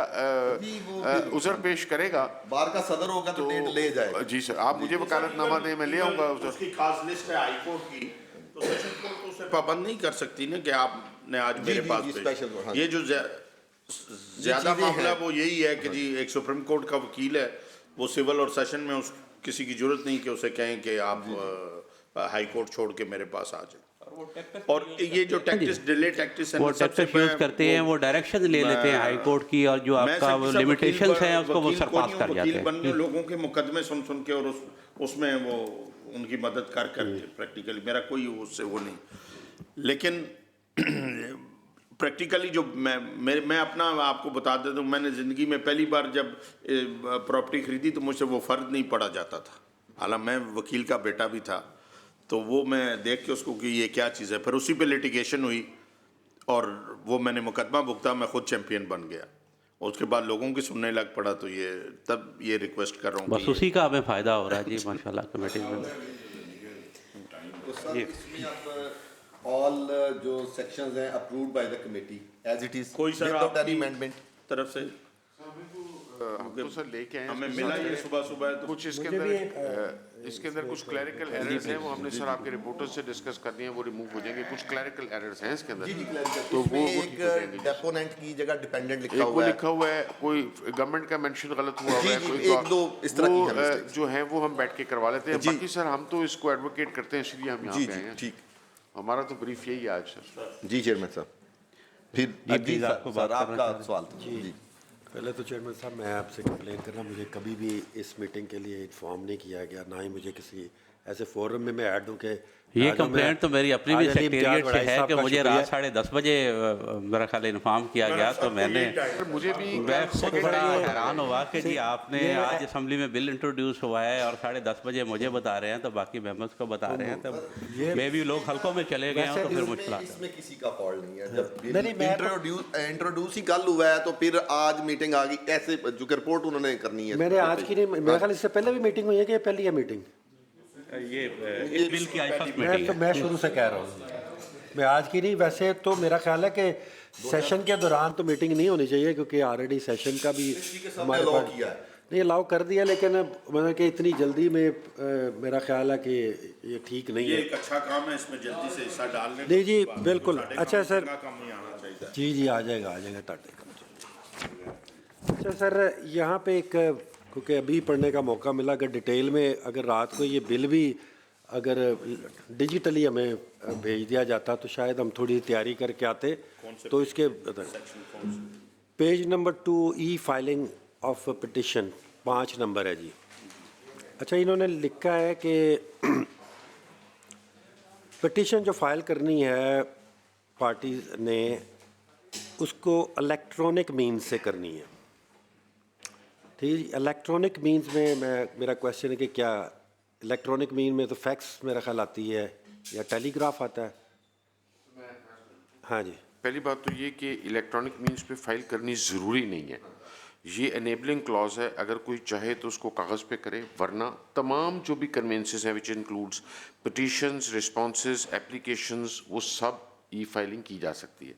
عذر پیش کرے گا. بار کا صدر ہوگا تو ڈیٹ لے جائے گا. جی سر, آپ مجھے وکالت نامہ دیں, میں لے آؤں گا اس کی خاص لسٹ ہے ہائی کورٹ کی, تو سیشن کورٹ تو اسے پابند نہیں کر سکتی نا کہ آپ نے آج میرے پاس. یہ جو زیادہ معاملہ وہ یہی ہے کہ جی ایک سپریم کورٹ کا وکیل ہے, وہ سول اور سیشن میں اس کسی کی ضرورت نہیں کہ اسے کہیں کہ آپ ہائی کورٹ چھوڑ کے میرے پاس آ جائیں. اور یہ جو ٹیکٹس ڈیلے ٹیکٹس ہیں وہ ٹیکٹس یوز کرتے ہیں, وہ ڈائریکشن لے لیتے ہیں ہائی کورٹ کی, اور جو آپ کا لمیٹیشنس ہیں اس کو وہ سرپاس کر جاتے ہیں. بننے لوگوں کے مقدمے سن کے اور اس میں وہ ان کی مدد کر کے پریکٹیکلی میرا کوئی اس سے وہ نہیں. لیکن پریکٹیکلی جو میں اپنا آپ کو بتا دیتا ہوں, میں نے زندگی میں پہلی بار جب پراپرٹی خریدی تو مجھ سے وہ فرد نہیں پڑا جاتا تھا, حالانکہ میں وکیل کا بیٹا بھی تھا. تو وہ میں دیکھ کے اس کو کہ یہ کیا چیز ہے, پھر اسی پہ لیٹیگیشن ہوئی اور وہ میں نے مقدمہ بھگتا, میں خود چیمپئن بن گیا. اس کے بعد لوگوں کی سننے لگ پڑا, تو یہ تب یہ ریکویسٹ کر رہا ہوں بس اسی کا ہمیں فائدہ ہو رہا ہے. جی ماشاء اللہ کمیٹی میں all جو sections ہیں approved by the committee as it is کوئی سر without آپ any کی amendment. طرف سے ہم تو سر لے کے آئے ہمیں ملا یہ صبح صبح تو کچھ اس کے اندر کچھ کلیریکل ایررز ہیں, وہ ہم نے سر آپ کے رپورٹر سے ڈسکس کرنی ہے, وہ ریموو ہو جائیں گے. کچھ کلیریکل ایررز ہیں اس کے اندر, تو وہ ایک ڈیپوننٹ کی جگہ ڈیپینڈنٹ لکھا وہ ہوا ہے, لکھا ہوا ہے, کوئی گورنمنٹ کا مینشن غلط ہوا ہوا ہے, کوئی ایک دو اس طرح کی وہ جو ہیں وہ ہم بیٹھ کے کروا لیتے ہیں. باقی سر ہم تو اس کو ایڈوکیٹ کرتے ہیں, اس لیے ہم یہاں پہ آئے ہیں. ٹھیک, ہمارا تو بریف یہی ہے آج سر. جی چیئرمین صاحب, پھر آپ کا سوال. جی پہلے تو چیئرمین صاحب میں آپ سے کمپلین کر رہا ہوں, مجھے کبھی بھی اس میٹنگ کے لیے انفارم نہیں کیا گیا, نہ ہی مجھے کسی ایسے فورم میں ایڈ ہوں کہ یہ کمپلینٹ تو میری اپنی بھی سیکریٹریٹ سے ہے کہ مجھے رات 10:30 بجے میرا خیال انفارم کیا گیا, تو میں نے مجھے بھی میں خود بڑا حیران ہوا کہ جی آپ نے آج اسمبلی میں بل انٹروڈیوس ہوا ہے اور 10:30 بجے مجھے بتا رہے ہیں, تو باقی ممبرس کو بتا رہے ہیں, تو میں بھی لوگ حلقوں میں چلے گئے ہیں, تو پھر مشکلات. اس میں کسی کا فالٹ نہیں ہے, جب انٹروڈیوس ہی کل ہوا ہے تو پھر آج میٹنگ آ گئی ایسے, جو کہ رپورٹ انہوں نے کرنی ہے. میں نے آج کی نہیں, میرے خیال اس سے پہلے بھی میٹنگ ہوئی ہے کہ یہ پہلی ہے میٹنگ. یہ بل کی آج فرسٹ میٹنگ ہے. میں شروع سے کہہ رہا ہوں, میں آج کی نہیں, ویسے تو میرا خیال ہے کہ سیشن کے دوران تو میٹنگ نہیں ہونی چاہیے, کیونکہ آلریڈی سیشن کا بھی ہمارے پاس نہیں الاؤ کر دیا, لیکن مطلب کہ اتنی جلدی میں میرا خیال ہے کہ یہ ٹھیک نہیں ہے. یہ ایک اچھا کام ہے, اس میں جلدی سے حصہ ڈالنے. نہیں جی بالکل اچھا سر, جی جی آ جائے گا ٹاٹے کا. اچھا سر, یہاں پہ ایک کیونکہ ابھی پڑھنے کا موقع ملا, اگر ڈیٹیل میں اگر رات کو یہ بل بھی اگر ڈیجیٹلی ہمیں بھیج دیا جاتا تو شاید ہم تھوڑی تیاری کر کے آتے. تو اس کے page number 2 E filing of petition 5 number ہے جی. اچھا انہوں نے لکھا ہے کہ پٹیشن جو فائل کرنی ہے پارٹیز نے اس کو الیکٹرانک مینز سے کرنی ہے. ٹھیک, الیکٹرانک مینز میں میرا کویشچن ہے کہ کیا الیکٹرانک مین میں تو فیکس میرا خیال آتی ہے یا ٹیلی گراف آتا ہے؟ ہاں جی. پہلی بات تو یہ کہ الیکٹرانک مینز پہ فائل کرنی ضروری نہیں ہے, یہ انیبلنگ کلاز ہے, اگر کوئی چاہے تو اس کو کاغذ پہ کرے, ورنہ تمام جو بھی کنوینسز ہیں which includes petitions, responses, applications, وہ سب ای فائلنگ کی جا سکتی ہے.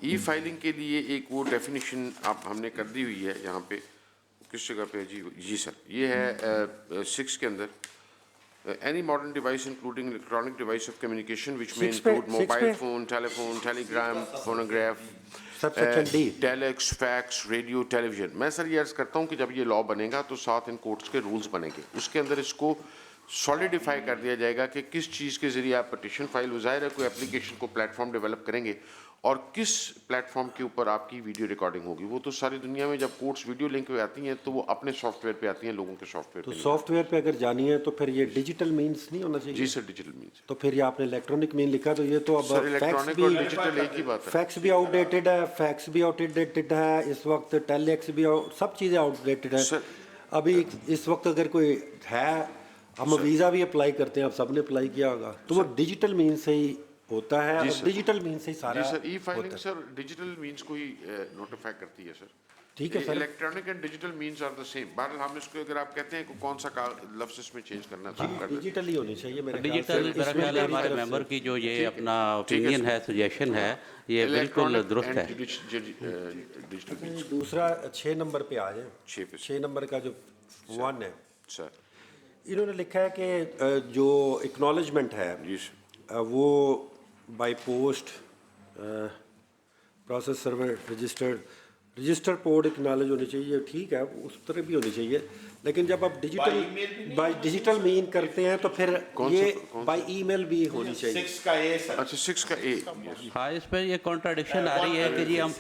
ای فائلنگ کے لیے ایک وہ ڈیفینیشن آپ ہم نے کر دی ہوئی ہے یہاں پہ, کس جگہ پہ جی سر, یہ ہے 6 کے اندر, any modern device including electronic device of communication which may include mobile phone, telephone, telegram, phonograph, telex, fax, radio, television. میں سر یہ عرض کرتا ہوں کہ جب یہ لا بنے گا تو ساتھ ان کورٹس کے رولز بنے گے, اس کے اندر اس کو سالیڈیفائی کر دیا جائے گا کہ کس چیز کے ذریعے آپ پٹیشن فائل, وہ ظاہر ہے کوئی اپلیکیشن کو پلیٹ فارم ڈیولپ کریں گے, اور کس پلیٹ فارم کے اوپر آپ کی ویڈیو ریکارڈنگ ہوگی. وہ تو ساری دنیا میں جب کورٹس ویڈیو لنک پہ آتی ہیں تو وہ اپنے سافٹ ویئر پہ آتی ہیں, لوگوں کے سافٹ ویئر تو پہ. سافٹ ویئر پہ اگر جانی ہے تو پھر یہ ڈیجیٹل مینس نہیں ہونا چاہیے؟ جی سر ڈیجیٹل مینس. تو پھر یہ آپ نے الیکٹرانک مین لکھا, تو یہ تو اب الیکٹرانک اور ڈیجیٹل ایک ہی بات ہے. فیکس بھی آؤٹ ڈیٹڈ ہے, فیکس بھی آؤٹ ڈیٹڈ ہے اس وقت, ٹیلی ایکس بھی سب چیزیں آؤٹ ڈیٹڈ ہے. ابھی اس وقت اگر کوئی ہے, ہم ویزا بھی اپلائی کرتے ہیں, آپ سب نے اپلائی کیا ہوگا, تو وہ ڈیجیٹل مین سے ہی ہوتا ہے, ڈیجیٹل مین سے ہی سارا. جی sir, e filing sir digital means کو ہی نوٹیفائی کرتی ہے سر. ٹھیک ہے sir. Electronic and digital means are the same. بہرحال ہم اس کو اگر آپ کہتے ہیں کہ کون سا لفظ اس میں چینج کرنا ہے تو آپ کر دیں. ڈیجیٹل ہی ہونی چاہیے میرے خیال سے. ڈیجیٹل میرا خیال ہے ہمارے ممبر کی جو یہ اپنا اوپینین ہے, سجیشن ہے, یہ بالکل درست ہے. ڈیجیٹل مینس دوسرا 6 نمبر پہ آ جائیں. 6 نمبر کا جو 1 ہے, سر. انہوں نے لکھا ہے کہ جو اکنالجمنٹ ہے جی سر. وہ by post process server register port acknowledge ہونی چاہیے. ٹھیک ہے, اس طرح بھی ہونی چاہیے, لیکن جب آپ ڈیجیٹل مین کرتے ہیں تو پھر یہ بائی ای میل بھی ہونی چاہیے. 6 کا اے سر. اچھا 6 کا اے. ہاں, اس پہ یہ کانٹراڈکشن آ رہی ہے کہ جی ہم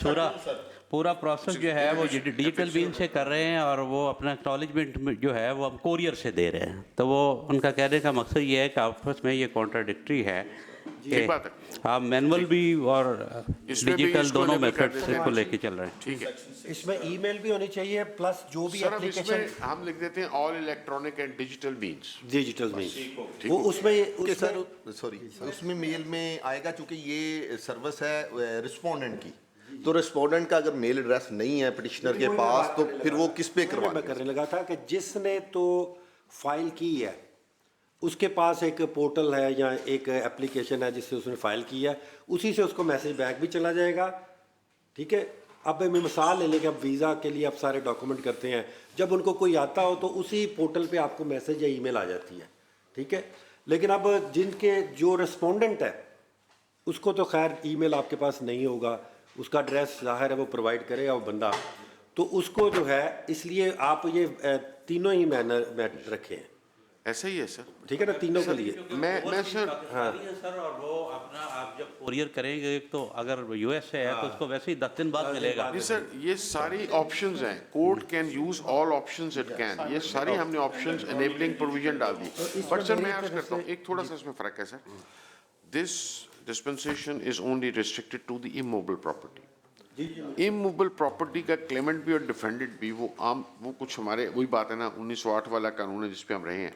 پورا پروسیس جو ہے وہ ڈیجیٹل مین سے کر رہے ہیں اور وہ اپنا ایکنالجمنٹ جو ہے وہ ہم کوریئر سے دے رہے ہیں. تو وہ ان کا کہنے کا مقصد یہ ہے کہ آپس میں یہ کانٹراڈکٹری ہے کہ آپ مینول بھی اور ڈیجیٹل دونوں میتھڈ کو لے کے چل رہے ہیں. ٹھیک ہے. اس میں ای میل بھی ہونی چاہیے پلس جو بھی سر اب اس میں اپلیکیشن ہم لکھ دیتے ہیں all electronic and digital means. Digital mean وہ اس میں سر سوری اس میں میل میں آئے گا, چونکہ یہ سروس ہے رسپونڈنٹ کی, تو رسپونڈنٹ کا اگر میل ایڈریس نہیں ہے پٹیشنر کے پاس تو پھر وہ کس پہ میں کرنے لگا تھا کہ جس نے تو فائل کی ہے اس کے پاس ایک پورٹل ہے یا ایک اپلیکیشن ہے جس سے اس نے فائل کی ہے, اسی سے اس کو میسج بیک بھی چلا جائے گا. ٹھیک ہے. اب میں مثال لے لیں کہ اب ویزا کے لیے آپ سارے ڈاکومنٹ کرتے ہیں, جب ان کو کوئی آتا ہو تو اسی پورٹل پہ آپ کو میسج یا ای میل آ جاتی ہے. ٹھیک ہے. لیکن اب جن کے جو رسپونڈنٹ ہے اس کو تو خیر ای میل آپ کے پاس نہیں ہوگا, اس کا ایڈریس ظاہر ہے وہ پرووائڈ کرے گا وہ بندہ, تو اس کو جو ہے اس لیے آپ یہ تینوں ہی میتھڈ رکھیں. ایسا ہی ہے سر. ٹھیک ہے نا, تینوں کے لیے. میں سر سر اور وہ اپنا آپ جب کوریئر کریں گے تو اگر یو ایس سے ہے تو اس کو ویسے ہی 10 دن بعد ملے گا. جی سر, یہ ساری آپشنز ہیں. Court can use all options it can. یہ ساری ہم نے آپشنز انیبلنگ پروویژن ڈال دی. بٹ سر میں عرض کرتا ہوں ایک تھوڑا سا اس میں فرق ہے sir. This dispensation is only restricted to the immovable property. Immovable property کا کلیمنٹ بھی اور ڈیفینڈنٹ بھی وہ کچھ ہمارے وہی بات ہے نا 1908 والا قانون ہے جس پہ ہم رہے ہیں.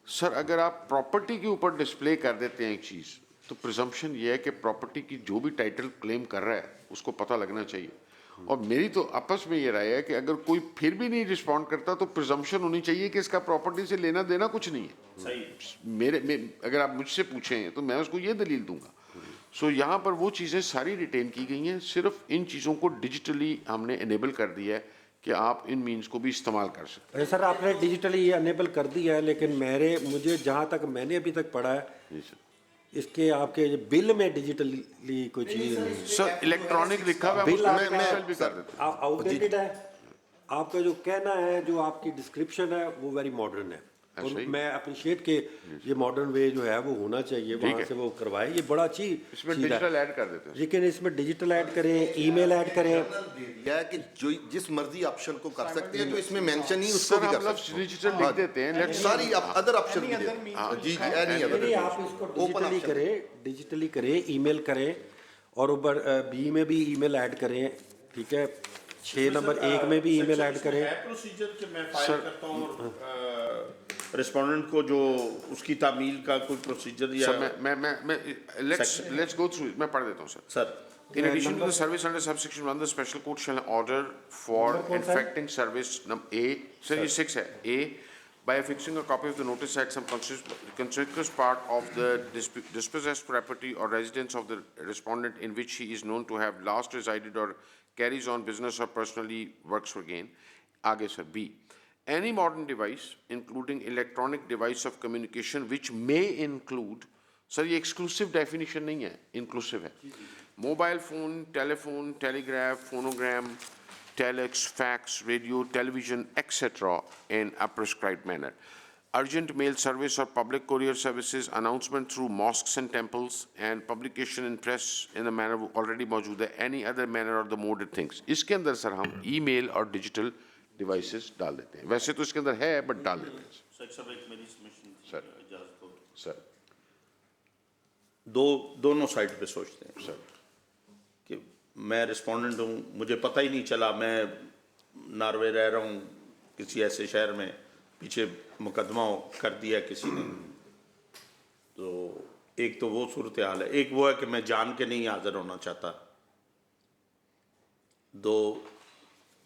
سر اگر آپ پراپرٹی کے اوپر ڈسپلے کر دیتے ہیں ایک چیز تو پرزمپشن یہ ہے کہ پراپرٹی کی جو بھی ٹائٹل کلیم کر رہا ہے اس کو پتہ لگنا چاہیے. اور میری تو آپس میں یہ رائے ہے کہ اگر کوئی پھر بھی نہیں رسپونڈ کرتا تو پرزمپشن ہونی چاہیے کہ اس کا پراپرٹی سے لینا دینا کچھ نہیں ہے. اگر آپ مجھ سے پوچھیں تو میں اس کو یہ دلیل دوں گا. سو یہاں پر وہ چیزیں ساری ریٹین کی گئی ہیں, صرف ان چیزوں کو ڈیجیٹلی ہم نے انیبل کر دیا ہے کہ آپ ان مینز کو بھی استعمال کر سکتے ہیں. سر آپ نے ڈیجیٹلی یہ انیبل کر دیا ہے, لیکن مجھے جہاں تک میں نے ابھی تک پڑھا ہے اس کے آپ کے بل میں ڈیجیٹلی کوئی چیز نہیں. سر الیکٹرانک لکھا ہوا بل بھی کر دیتے ہیں. آؤٹ ڈیٹڈ ہے. آپ کا جو کہنا ہے جو آپ کی ڈسکرپشن ہے وہ ویری ماڈرن ہے, اور میں اپریشیٹ کہ یہ ماڈرن وے جو ہے وہ ہونا چاہیے, وہاں سے وہ کروائے, یہ بڑا اچھی اس میں ڈیجیٹل ایڈ کر دیتے ہیں. لیکن اس میں ڈیجیٹل ایڈ کریں, ای میل ایڈ کریں, یہ ہے کہ جو جس مرضی آپشن کو کر سکتے ہیں تو اس میں مینشن ہی اس کو بھی کر سکتے ہیں. ڈیجیٹل لکھ دیتے ہیں ساری ادر آپشن بھی دیتے ہیں. جی اینی ادر. آپ اس کو ڈیجیٹلی کریں, ای میل کریں, اور اوپر بی میں بھی ای میل ایڈ کریں. ٹھیک ہے. 6 نمبر 1 میں بھی ای میل ایڈ کریں. پروسیجر کہ میں فائل کرتا ہوں اور رسپونڈنٹ کو جو اس کی تعمیل کا کوئی پروسیجر یا لیٹس گو تھرو. میں پڑھ دیتا ہوں سر. In addition to the service under subsection 1, the special court shall order for infecting service A, sir یہ 6 ہے, A, by affixing a copy of the notice at some conspicuous part of the dispossessed property or residence of the respondent in which he is known to have last resided or carries on business or personally works for gain. آگے سر B, any modern device including electronic device of communication which may include, سر یہ exclusive definition نہیں ہے, inclusive ہے, mobile phone, telephone, telegraph, phonogram, telex, fax, radio, television, etcetera in a prescribed manner. Urgent mail service or public courier services, announcement through mosques and temples, and publication in press in the manner already موجود ہے, any other manner or the moded things. اس کے اندر سر ہم ای میل اور digital devices ڈال دیتے ہیں. ویسے تو اس کے اندر ہے بٹ ڈال دیتے ہیں. سر دونوں سائڈ پہ سوچتے ہیں سر کہ میں رسپونڈنٹ ہوں, مجھے پتہ ہی نہیں چلا, میں ناروے رہ رہا ہوں کسی ایسے شہر میں, پیچھے مقدمہ کر دیا کسی نے, تو ایک تو وہ صورتحال ہے. ایک وہ ہے کہ میں جان کے نہیں حاضر ہونا چاہتا. 2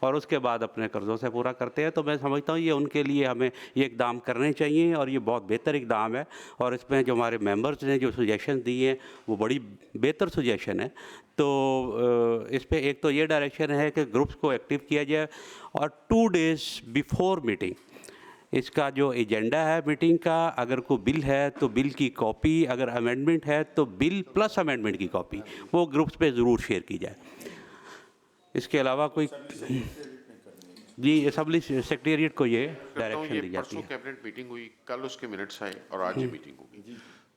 اور اس کے بعد اپنے قرضوں سے پورا کرتے ہیں. تو میں سمجھتا ہوں یہ ان کے لیے ہمیں یہ اقدام کرنے چاہیے اور یہ بہت بہتر اقدام ہے. اور اس میں جو ہمارے ممبرز نے جو سجیشن دیے ہیں وہ بڑی بہتر سجیشن ہے. تو اس پہ ایک تو یہ ڈائریکشن ہے کہ گروپس کو ایکٹیو کیا جائے اور 2 days بیفور میٹنگ اس کا جو ایجنڈا ہے میٹنگ کا، اگر کوئی بل ہے تو بل کی کاپی، اگر امینڈمنٹ ہے تو بل پلس امینڈمنٹ کی کاپی وہ گروپس پہ ضرور شیئر کی جائے. اس کے علاوہ کوئی جی اسمبلی سیکریٹریٹ کو یہ ڈائریکشن دی جاتی پرسوں ہے. کیبنٹ میٹنگ ہوئی، کل اس کے منٹس آئے اور آج یہ میٹنگ ہوگی.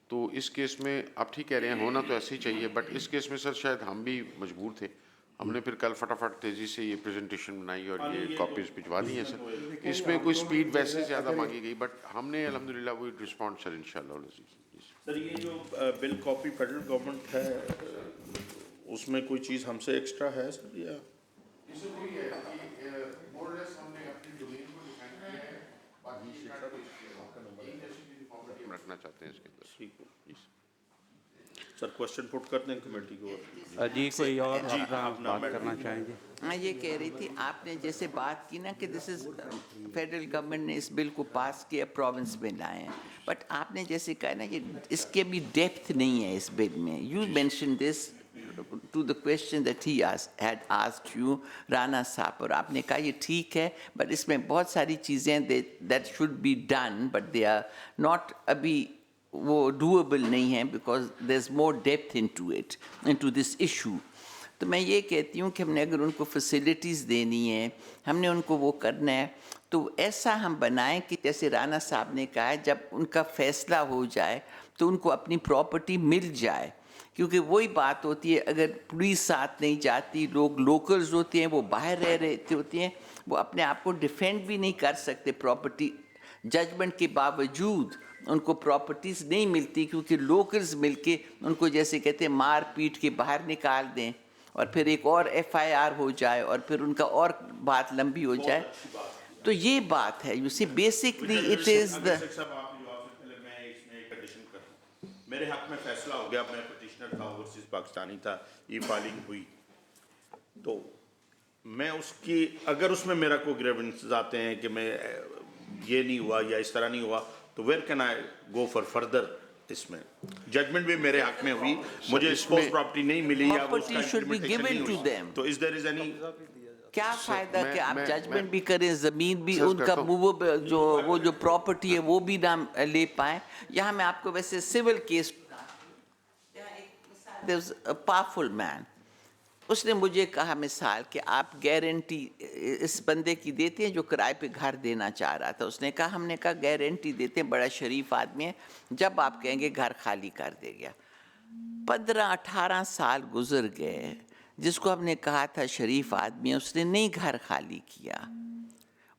تو اس کیس میں آپ ٹھیک کہہ رہے ہیں، ہونا تو ایسے ہی چاہیے، بٹ اس کیس میں سر شاید ہم بھی مجبور تھے. ہم نے پھر کل فٹافٹ تیزی سے یہ پریزنٹیشن بنائی اور یہ کاپیز بھجوا دی ہیں سر. اس میں کوئی سپیڈ ویسے زیادہ مانگی گئی، بٹ ہم نے الحمدللہ وہ رسپانڈ سر انشاءاللہ العزیز. سر یہ جو بل کاپی فیڈرل گورنمنٹ ہے اس میں کوئی چیز ہم سے ایکسٹرا ہے سر یا اس سے کوئی ہے کہ مور لیس ہم نے اپنی ڈومین کو ڈیفائن کیا ہے، باقی ہم رکھنا چاہتے ہیں اس کے اندر. ٹھیک ہے سر کوشچن پٹ کرتے ہیں کمیٹی کو. جی کوئی اور بات کرنا چاہیں گے؟ میں یہ کہہ رہی تھی، آپ نے جیسے بات کی نا کہ دس از فیڈرل گورنمنٹ نے اس بل کو پاس کیا، پروونس میں لائے ہیں، بٹ آپ نے جیسے کہا نا کہ اس کے بھی ڈیپتھ نہیں ہے اس بل میں. You mention this to the question that he had asked you Rana صاحب، اور آپ نے کہا یہ ٹھیک ہے بٹ اس میں بہت ساری چیزیں that should be done but they are not ابھی وہ ڈویبل نہیں ہیں because there is more depth into this issue. تو میں یہ کہتی ہوں کہ ہم نے اگر ان کو فیسلٹیز دینی ہے، ہم نے ان کو وہ کرنا ہے، تو ایسا ہم بنائیں کہ جیسے رانا صاحب نے کہا ہے جب ان کا فیصلہ ہو جائے تو ان کو اپنی پراپرٹی مل جائے. کیونکہ وہی بات ہوتی ہے، اگر پولیس ساتھ نہیں جاتی، لوگ لوکلز ہوتے ہیں وہ باہر رہ رہے ہوتے ہیں، وہ اپنے آپ کو ڈیفینڈ بھی نہیں کر سکتے. پراپرٹی ججمنٹ کے باوجود ان کو پراپرٹیز نہیں ملتی کیونکہ لوکلز مل کے ان کو جیسے کہتے ہیں مار پیٹ کے باہر نکال دیں اور پھر ایک اور FIR ہو جائے اور پھر ان کا اور بات لمبی ہو جائے. تو یہ بات ہے، you see basically it is the. میرے حق میں فیصلہ ہو گیا، میں پٹیشنر تھا، اوورسیز پاکستانی تھا، ای فائلنگ ہوئی، تو میں اس کی اگر اس میں میرا کوئی گریونسز آتے ہیں کہ میں یہ نہیں ہوا یا اس طرح نہیں ہوا تو where can I go for further. اس میں ججمنٹ بھی میرے حق میں ہوئی، مجھے اسپوز پراپرٹی نہیں ملی یا Property should be given to them. تو از دیر از اینی کیا فائدہ کہ آپ ججمنٹ بھی کریں، زمین بھی ان کا وہ جو پراپرٹی ہے وہ بھی نہ لے پائیں. یہاں میں آپ کو ویسے سول کیس پاورفل مین، اس نے مجھے کہا مثال کہ آپ گارنٹی اس بندے کی دیتے ہیں جو کرائے پہ گھر دینا چاہ رہا تھا. اس نے کہا ہم نے کہا گارنٹی دیتے ہیں، بڑا شریف آدمی ہے، جب آپ کہیں گے گھر خالی کر دے گا. 15-18 سال گزر گئے، جس کو ہم نے کہا تھا شریف آدمی ہے اس نے نہیں گھر خالی کیا،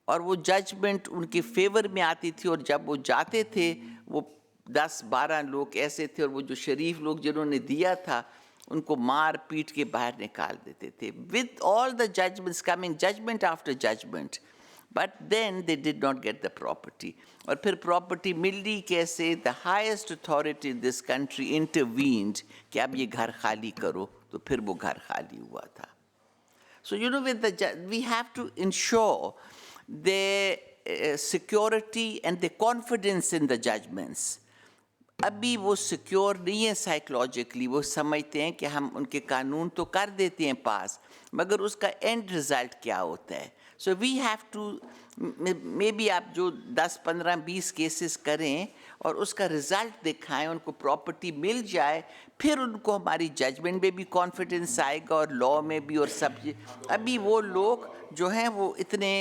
اور وہ ججمنٹ ان کے فیور میں آتی تھی، اور جب وہ جاتے تھے وہ 10-12 لوگ ایسے تھے، اور وہ جو شریف لوگ جنہوں نے دیا تھا ان کو مار پیٹ کے باہر نکال دیتے تھے. with all the judgments coming judgment after judgment, but then they did not get the property. اور پھر پراپرٹی ملی کیسے؟ the highest authority in this country intervened کہ اب یہ گھر خالی کرو، تو پھر وہ گھر خالی ہوا تھا. So you know we have to ensure the security and the confidence in the judgments. ابھی وہ سیکیور نہیں ہے سائیکولوجیکلی، وہ سمجھتے ہیں کہ ہم ان کے قانون تو کر دیتے ہیں پاس، مگر اس کا اینڈ رزلٹ کیا ہوتا ہے. So we have to maybe آپ جو 10-15-20 کیسز کریں اور اس کا رزلٹ دکھائیں، ان کو پراپرٹی مل جائے، پھر ان کو ہماری ججمنٹ میں بھی کانفیڈنس آئے گا اور لاء میں بھی اور سب. ابھی وہ لوگ جو ہیں وہ اتنے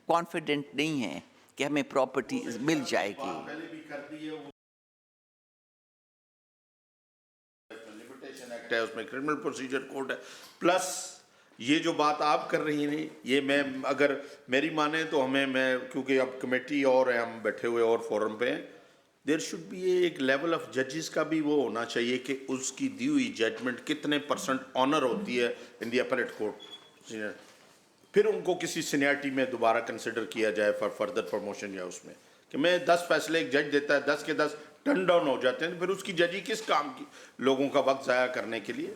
کانفیڈنٹ نہیں ہیں کہ ہمیں پراپرٹی مل جائے گی. ہے اس میں کرمنل پروسیجر کوڈ ہے، پلس یہ جو بات آپ کر رہی ہیں یہ میں اگر میری مانے تو ہمیں میں کیونکہ اب کمیٹی اور ہم بیٹھے ہوئے اور فورم پہ ہیں، دیر شوڈ بی ایک لیول آف ججز کا بھی وہ ہونا چاہیے کہ اس کی دی ہوئی ججمنٹ کتنے % آنر ہوتی ہے ان دی اپیلیٹ کورٹ، پھر ان کو کسی سینیئرٹی میں دوبارہ کنسیڈر کیا جائے فار فردر پروموشن. یا اس میں کہ میں 10 فیصلے ایک جج دیتا ہے، 10 کے 10 ٹرن ڈاؤن ہو جاتے ہیں، پھر اس کی ججی کس کام کی؟ لوگوں کا وقت ضائع کرنے کے لیے.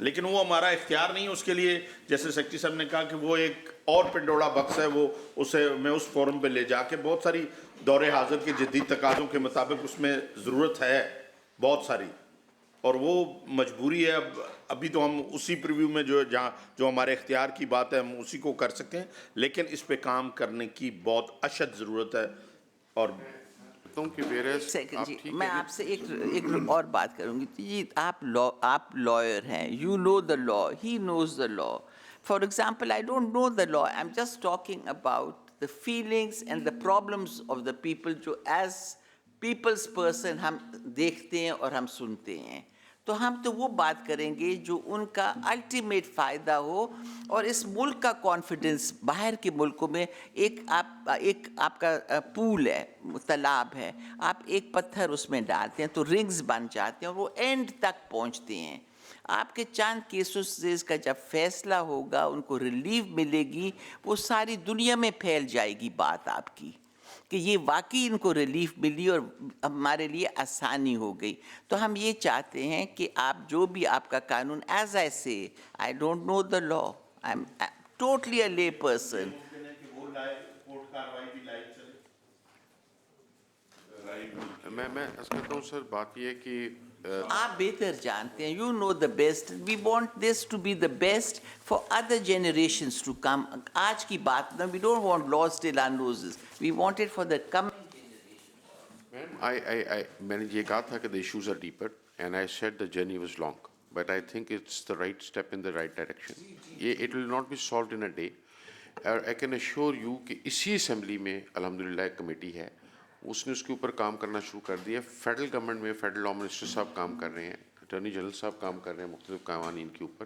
لیکن وہ ہمارا اختیار نہیں ہے. اس کے لیے جیسے سیکرٹری صاحب نے کہا کہ وہ ایک اور پنڈورا بکس ہے, وہ اسے میں اس فورم پہ لے جا کے بہت ساری دور حاضر کے جدید تقاضوں کے مطابق اس میں ضرورت ہے بہت ساری, اور وہ مجبوری ہے. ابھی تو ہم اسی پریویو میں جو ہمارے اختیار کی بات ہے ہم اسی کو کر سکتے ہیں, لیکن اس پہ کام کرنے کی بہت اشد ضرورت ہے. اور سیکنڈ جی, میں آپ سے ایک اور بات کروں گی. جی آپ لائر ہیں, you know the law, he knows the law. For example I don't know the law, I am just talking about the feelings and the problems of the people جو ایز پیپلز پرسن ہم دیکھتے ہیں اور ہم سنتے ہیں. تو ہم تو وہ بات کریں گے جو ان کا الٹیمیٹ فائدہ ہو, اور اس ملک کا کانفیڈنس باہر کے ملکوں میں ایک آپ کا پول ہے, تالاب ہے, آپ ایک پتھر اس میں ڈالتے ہیں تو رنگز بن جاتے ہیں اور وہ اینڈ تک پہنچتے ہیں. آپ کے چاند کیسز کا جب فیصلہ ہوگا, ان کو ریلیف ملے گی, وہ ساری دنیا میں پھیل جائے گی بات آپ کی کہ یہ واقعی ان کو ریلیف ملی اور ہمارے لیے آسانی ہو گئی. تو ہم یہ چاہتے ہیں کہ آپ جو بھی آپ کا قانون, as I say I don't know the law, I am totally a lay person. میں عرض کرتا ہوں سر, بات یہ ہے کہ آپ بہتر جانتے ہیں, you know the best. We want this to be the best for other generations to come. آج کی بات نا, we don't want loss till our noses, we want it for the coming. میں نے یہ کہا تھا کہ the issues are deeper and I said the journey was long, but I think it's the right step in the right direction. It will not be solved in a day. I can assure you کہ اسی assembly میں الحمدللہ ایک committee ہے, اس نے اس کے اوپر کام کرنا شروع کر دیا. فیڈرل گورنمنٹ میں فیڈرل لا منسٹر صاحب کام کر رہے ہیں, اٹارنی جنرل صاحب کام کر رہے ہیں مختلف قوانین کے اوپر.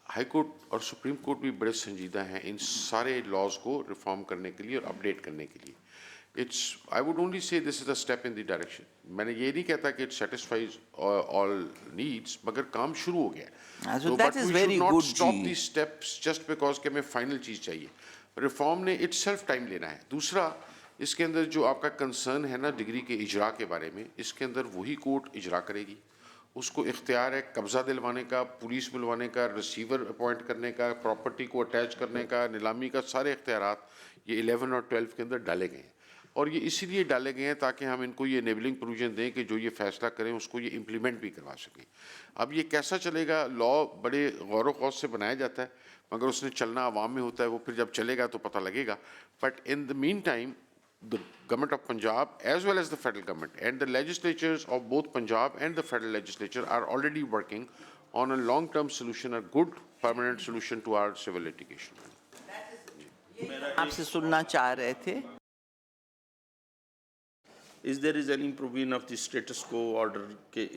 ہائی کورٹ اور سپریم کورٹ بھی بڑے سنجیدہ ہیں ان سارے لاز کو ریفارم کرنے کے لیے اور اپڈیٹ کرنے کے لیے. I would only say this is a step in the direction. میں نے یہ نہیں کہتا کہ it satisfies all needs, مگر کام شروع ہو گیا. So that is very good. But we should not stop these steps just because کہ ہمیں فائنل چیز چاہیے. ریفارم نے اٹ سیلف ٹائم لینا ہے. دوسرا, اس کے اندر جو آپ کا کنسرن ہے نا ڈگری کے اجرا کے بارے میں, اس کے اندر وہی کورٹ اجرا کرے گی. اس کو اختیار ہے قبضہ دلوانے کا, پولیس ملوانے کا, ریسیور اپوائنٹ کرنے کا, پراپرٹی کو اٹیچ کرنے کا, نیلامی کا, سارے اختیارات یہ 11 اور 12 کے اندر ڈالے گئے ہیں. اور یہ اسی لیے ڈالے گئے ہیں تاکہ ہم ان کو یہ انیبلنگ پروویژن دیں کہ جو یہ فیصلہ کریں اس کو یہ امپلیمنٹ بھی کروا سکیں. اب یہ کیسا چلے گا, لا بڑے غور و خوض سے بنایا جاتا ہے, مگر اس نے چلنا عوام میں ہوتا ہے, وہ پھر جب چلے گا تو پتہ لگے گا. But in the meantime the government of Punjab as well as the federal government and the legislatures of both Punjab and the federal legislature are already working on a long-term solution, a good permanent solution to our civil litigation. آپ سے سننا چاہ رہے تھے. Is there is any provision of the status quo order کہ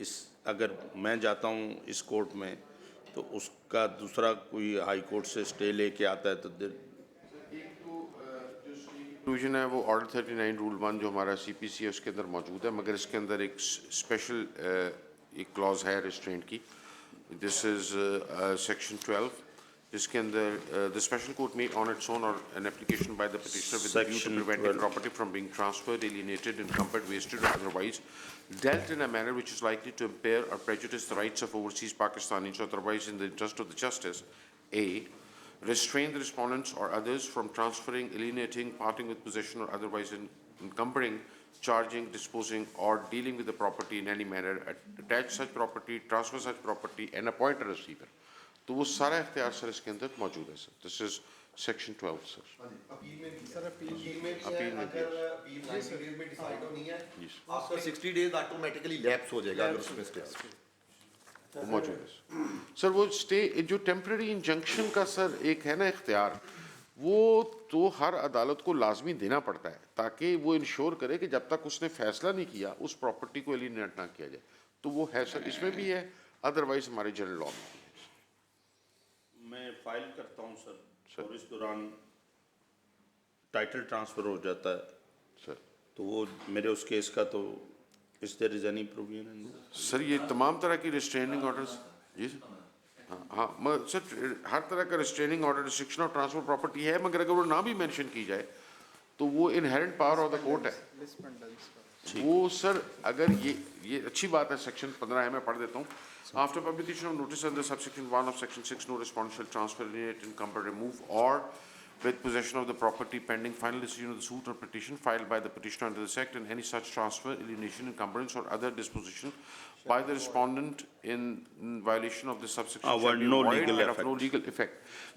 اگر میں جاتا ہوں اس کورٹ میں تو اس کا دوسرا کوئی ہائی کورٹ سے اسٹے لے کے آتا ہے تو پروویژن ہے وہ آرڈر 39 رول 1 جو ہمارا سی پی سی ہے اس کے اندر موجود ہے, مگر اس کے اندر ایک اسپیشل ایک کلاز ہے ریسٹرینٹ کی. دس از سیکشن 12 جس کے اندر the special court may on its own or an application by the petitioner with the view to prevent the property from being transferred, alienated, encumbered, wasted or otherwise dealt in a manner which is likely to impair or prejudice the rights of overseas Pakistanis or otherwise in the interest of the justice. A, restrain the respondents or others from transferring, alienating, parting with possession or otherwise encumbering, charging, disposing or dealing with the property in any manner, attach such property, transfer such property and appoint a receiver. تو وہ سارا اختیار سر اس کے اندر موجود ہے sir. This is section 12 sir. Appeal میں بھی سر, appeal میں اگر اپیل 90 ڈیز میں ڈیسائیڈ ہونی ہے آپ کا 60 ڈیز آٹومیٹکلی لیپس ہو جائے گا اگر اس میں اسٹے موجود ہے سر. وہ اسٹے جو ٹیمپرری انجنکشن کا سر ایک ہے نا اختیار, وہ تو ہر عدالت کو لازمی دینا پڑتا ہے تاکہ وہ انشور کرے کہ جب تک اس نے فیصلہ نہیں کیا اس پراپرٹی کو ایلینیٹ نہ کیا جائے. تو وہ ہے سر, اس میں بھی ہے, ادروائز ہمارے جنرل لا میں بھی ہے. میں فائل کرتا ہوں سر اور اس دوران ٹائٹل ٹرانسفر ہو جاتا ہے سر, تو وہ میرے اس کیس کا تو is there is any provision سر یہ تمام طرح کی ریسٹریننگ آرڈرز جی ہاں سر ہر طرح کا restraining order restriction of transfer property ہے, مگر اگر وہ نہ بھی مینشن کی جائے تو وہ inherent power of the court ہے. وہ سر اگر یہ اچھی بات ہے, سیکشن 15 ہے, میں پڑھ دیتا ہوں. After publication of notice under subsection 1 of section 6, no respondent shall transfer, alienate, encumber, remove, or with possession of the property pending final decision of the suit or petition filed by the petitioner under this act, and any such transfer, alienation, encumbrance, or other disposition by the respondent in violation of this subsection shall word be no void legal and of no effect. legal effect.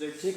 6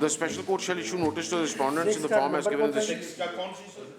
The special court shall issue notice to the respondents in the form as given in the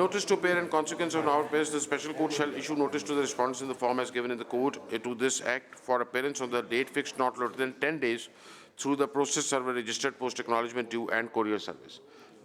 Notice to appear in consequence of now appears the special court shall issue notice to the respondents in the form as given in the code to this act for appearance on the date fixed not later than 10 days through the process server registered post acknowledgement due and courier service।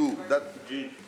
2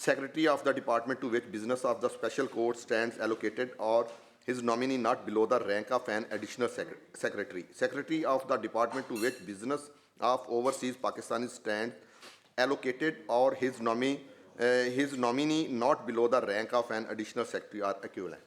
secretary of the department to which business of the special court stands allocated or his nominee not below the rank of an additional secretary, secretary of the department to which business of overseas Pakistani stands allocated or his nominee not below the rank of an additional secretary or equivalent।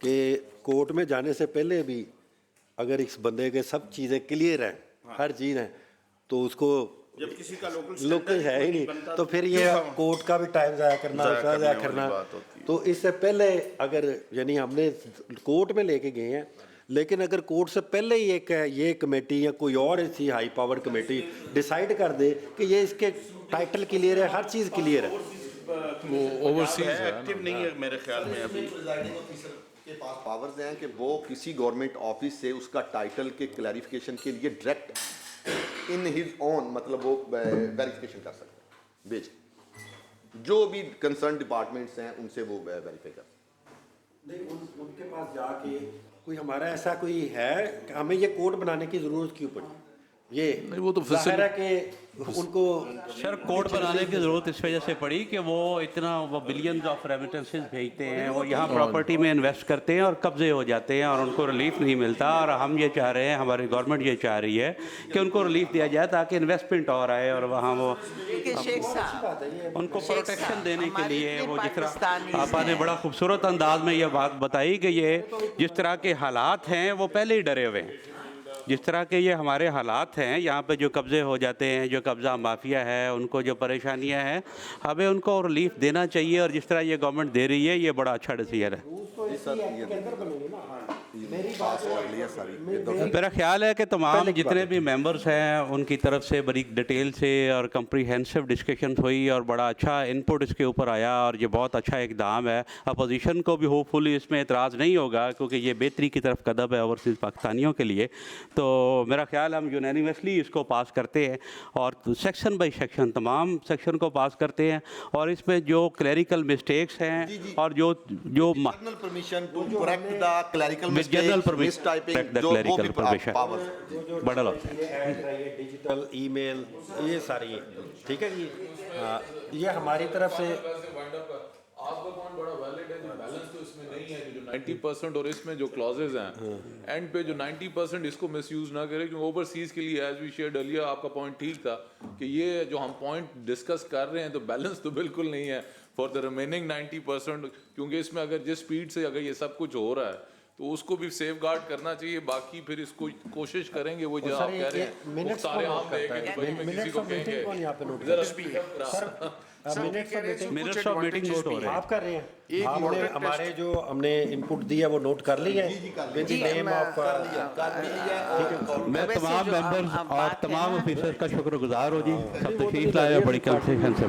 کہ court میں جانے سے پہلے بھی اگر اس بندے کے سب چیزیں کلیئر ہیں, ہر چیز ہے, تو اس کو جب کسی کا لوکل ہے ہی نہیں تو پھر یہ کورٹ کا بھی ٹائم ضائع کرنا, ضائع کرنا. تو اس سے پہلے اگر یعنی ہم نے کورٹ میں لے کے گئے ہیں, لیکن اگر کورٹ سے پہلے ہی ایک یہ کمیٹی یا کوئی اور ایسی ہائی پاور کمیٹی ڈیسائیڈ کر دے کہ یہ اس کے ٹائٹل کلیئر ہے, ہر چیز کلیئر ہے. وہ اوورسیز ہے ایکٹیو نہیں ہے میرے خیال میں ابھی. کے پاس پاورز ہیں کہ وہ کسی گورنمنٹ آفس سے اس کا ٹائٹل کے کلیریفیکیشن کے لیے ڈائریکٹ ان ہز اون مطلب وہ ویریفیکیشن کر سکتے ہیں, بیچ جو بھی کنسرن ڈپارٹمنٹس ہیں ان سے وہ ویریفائی کر سکتے ہیں. ان کے پاس جا کے کوئی ہمارا ایسا کوئی ہے کہ ہمیں یہ کوڈ بنانے کی ضرورت کیوں پڑی؟ یہ وہ تو ظاہر ہے کہ ان کو سر کوڈ بنانے کی ضرورت اس وجہ سے پڑی کہ وہ بلینز آف ریمیٹنسز بھیجتے ہیں, وہ یہاں پراپرٹی میں انویسٹ کرتے ہیں اور قبضے ہو جاتے ہیں اور ان کو ریلیف نہیں ملتا, اور ہم یہ چاہ رہے ہیں, ہماری گورنمنٹ یہ چاہ رہی ہے کہ ان کو ریلیف دیا جائے تاکہ انویسٹمنٹ اور آئے اور وہاں وہ شیخ صاحب ان کو پروٹیکشن دینے کے لیے وہ جس طرح پاکستانی آپ نے بڑا خوبصورت انداز میں یہ بات بتائی کہ یہ جس طرح کے حالات ہیں وہ پہلے ہی ڈرے ہوئے ہیں. جس طرح کے یہ ہمارے حالات ہیں یہاں پہ جو قبضے ہو جاتے ہیں, جو قبضہ مافیا ہے, ان کو جو پریشانیاں ہیں, ہمیں ان کو ریلیف دینا چاہیے, اور جس طرح یہ گورنمنٹ دے رہی ہے یہ بڑا اچھا ڈیسیژن ہے. میرا خیال ہے کہ تمام جتنے بھی ممبرس ہیں ان کی طرف سے بڑی ڈیٹیل سے اور کمپریہنسو ڈسکشنز ہوئی اور بڑا اچھا انپٹ اس کے اوپر آیا, اور یہ بہت اچھا اقدام ہے. اپوزیشن کو بھی ہوپ فلی اس میں اعتراض نہیں ہوگا کیونکہ یہ بہتری کی طرف قدم ہے اوورسیز پاکستانیوں کے لیے. تو میرا خیال ہم یونینیمسلی اس کو پاس کرتے ہیں اور سیکشن بائی سیکشن تمام سیکشن کو پاس کرتے ہیں, اور اس میں جو کلیریکل مسٹیکس ہیں اور جو general permission to correct the clerical mistake mistyping جو وہ بھی پاور بڑا لو ڈیجیٹل ای میل یہ ساری ٹھیک ہے جی. یہ ہماری طرف سے آپ کا پوائنٹ بڑا ویلڈ ہے, جو بیلنس تو اس میں نہیں ہے, جو 90% اور اس میں جو کلازز ہیں اینڈ پہ جو 90% اس کو مس یوز نہ کرے, کیونکہ اوورسیز کے لیے ایز وی شیئرڈ ارلیئر آپ کا پوائنٹ ٹھیک تھا کہ یہ جو ہم پوائنٹ ڈسکس کر رہے ہیں تو بیلنس تو بالکل نہیں ہے فار دا ریمیننگ 90%, کیونکہ اس میں اگر جس اسپیڈ سے اگر یہ سب کچھ ہو رہا ہے تو اس کو بھی سیف گارڈ کرنا چاہیے. باقی پھر اس کو کوشش کریں گے وہ جو آپ کہہ رہے ہیں مختار عام میں کسی کو کہیں گے منٹس آف میٹنگ نوٹ ہو رہے ہیں. آپ کر رہے ہیں, ہمارے جو ہم نے انپٹ دی ہے وہ نوٹ کر لی ہے. میں تمام ممبرز اور تمام آفیسر کا شکر گزار ہوں جی, سب تشریف لائے, بڑی کنسیشن سے.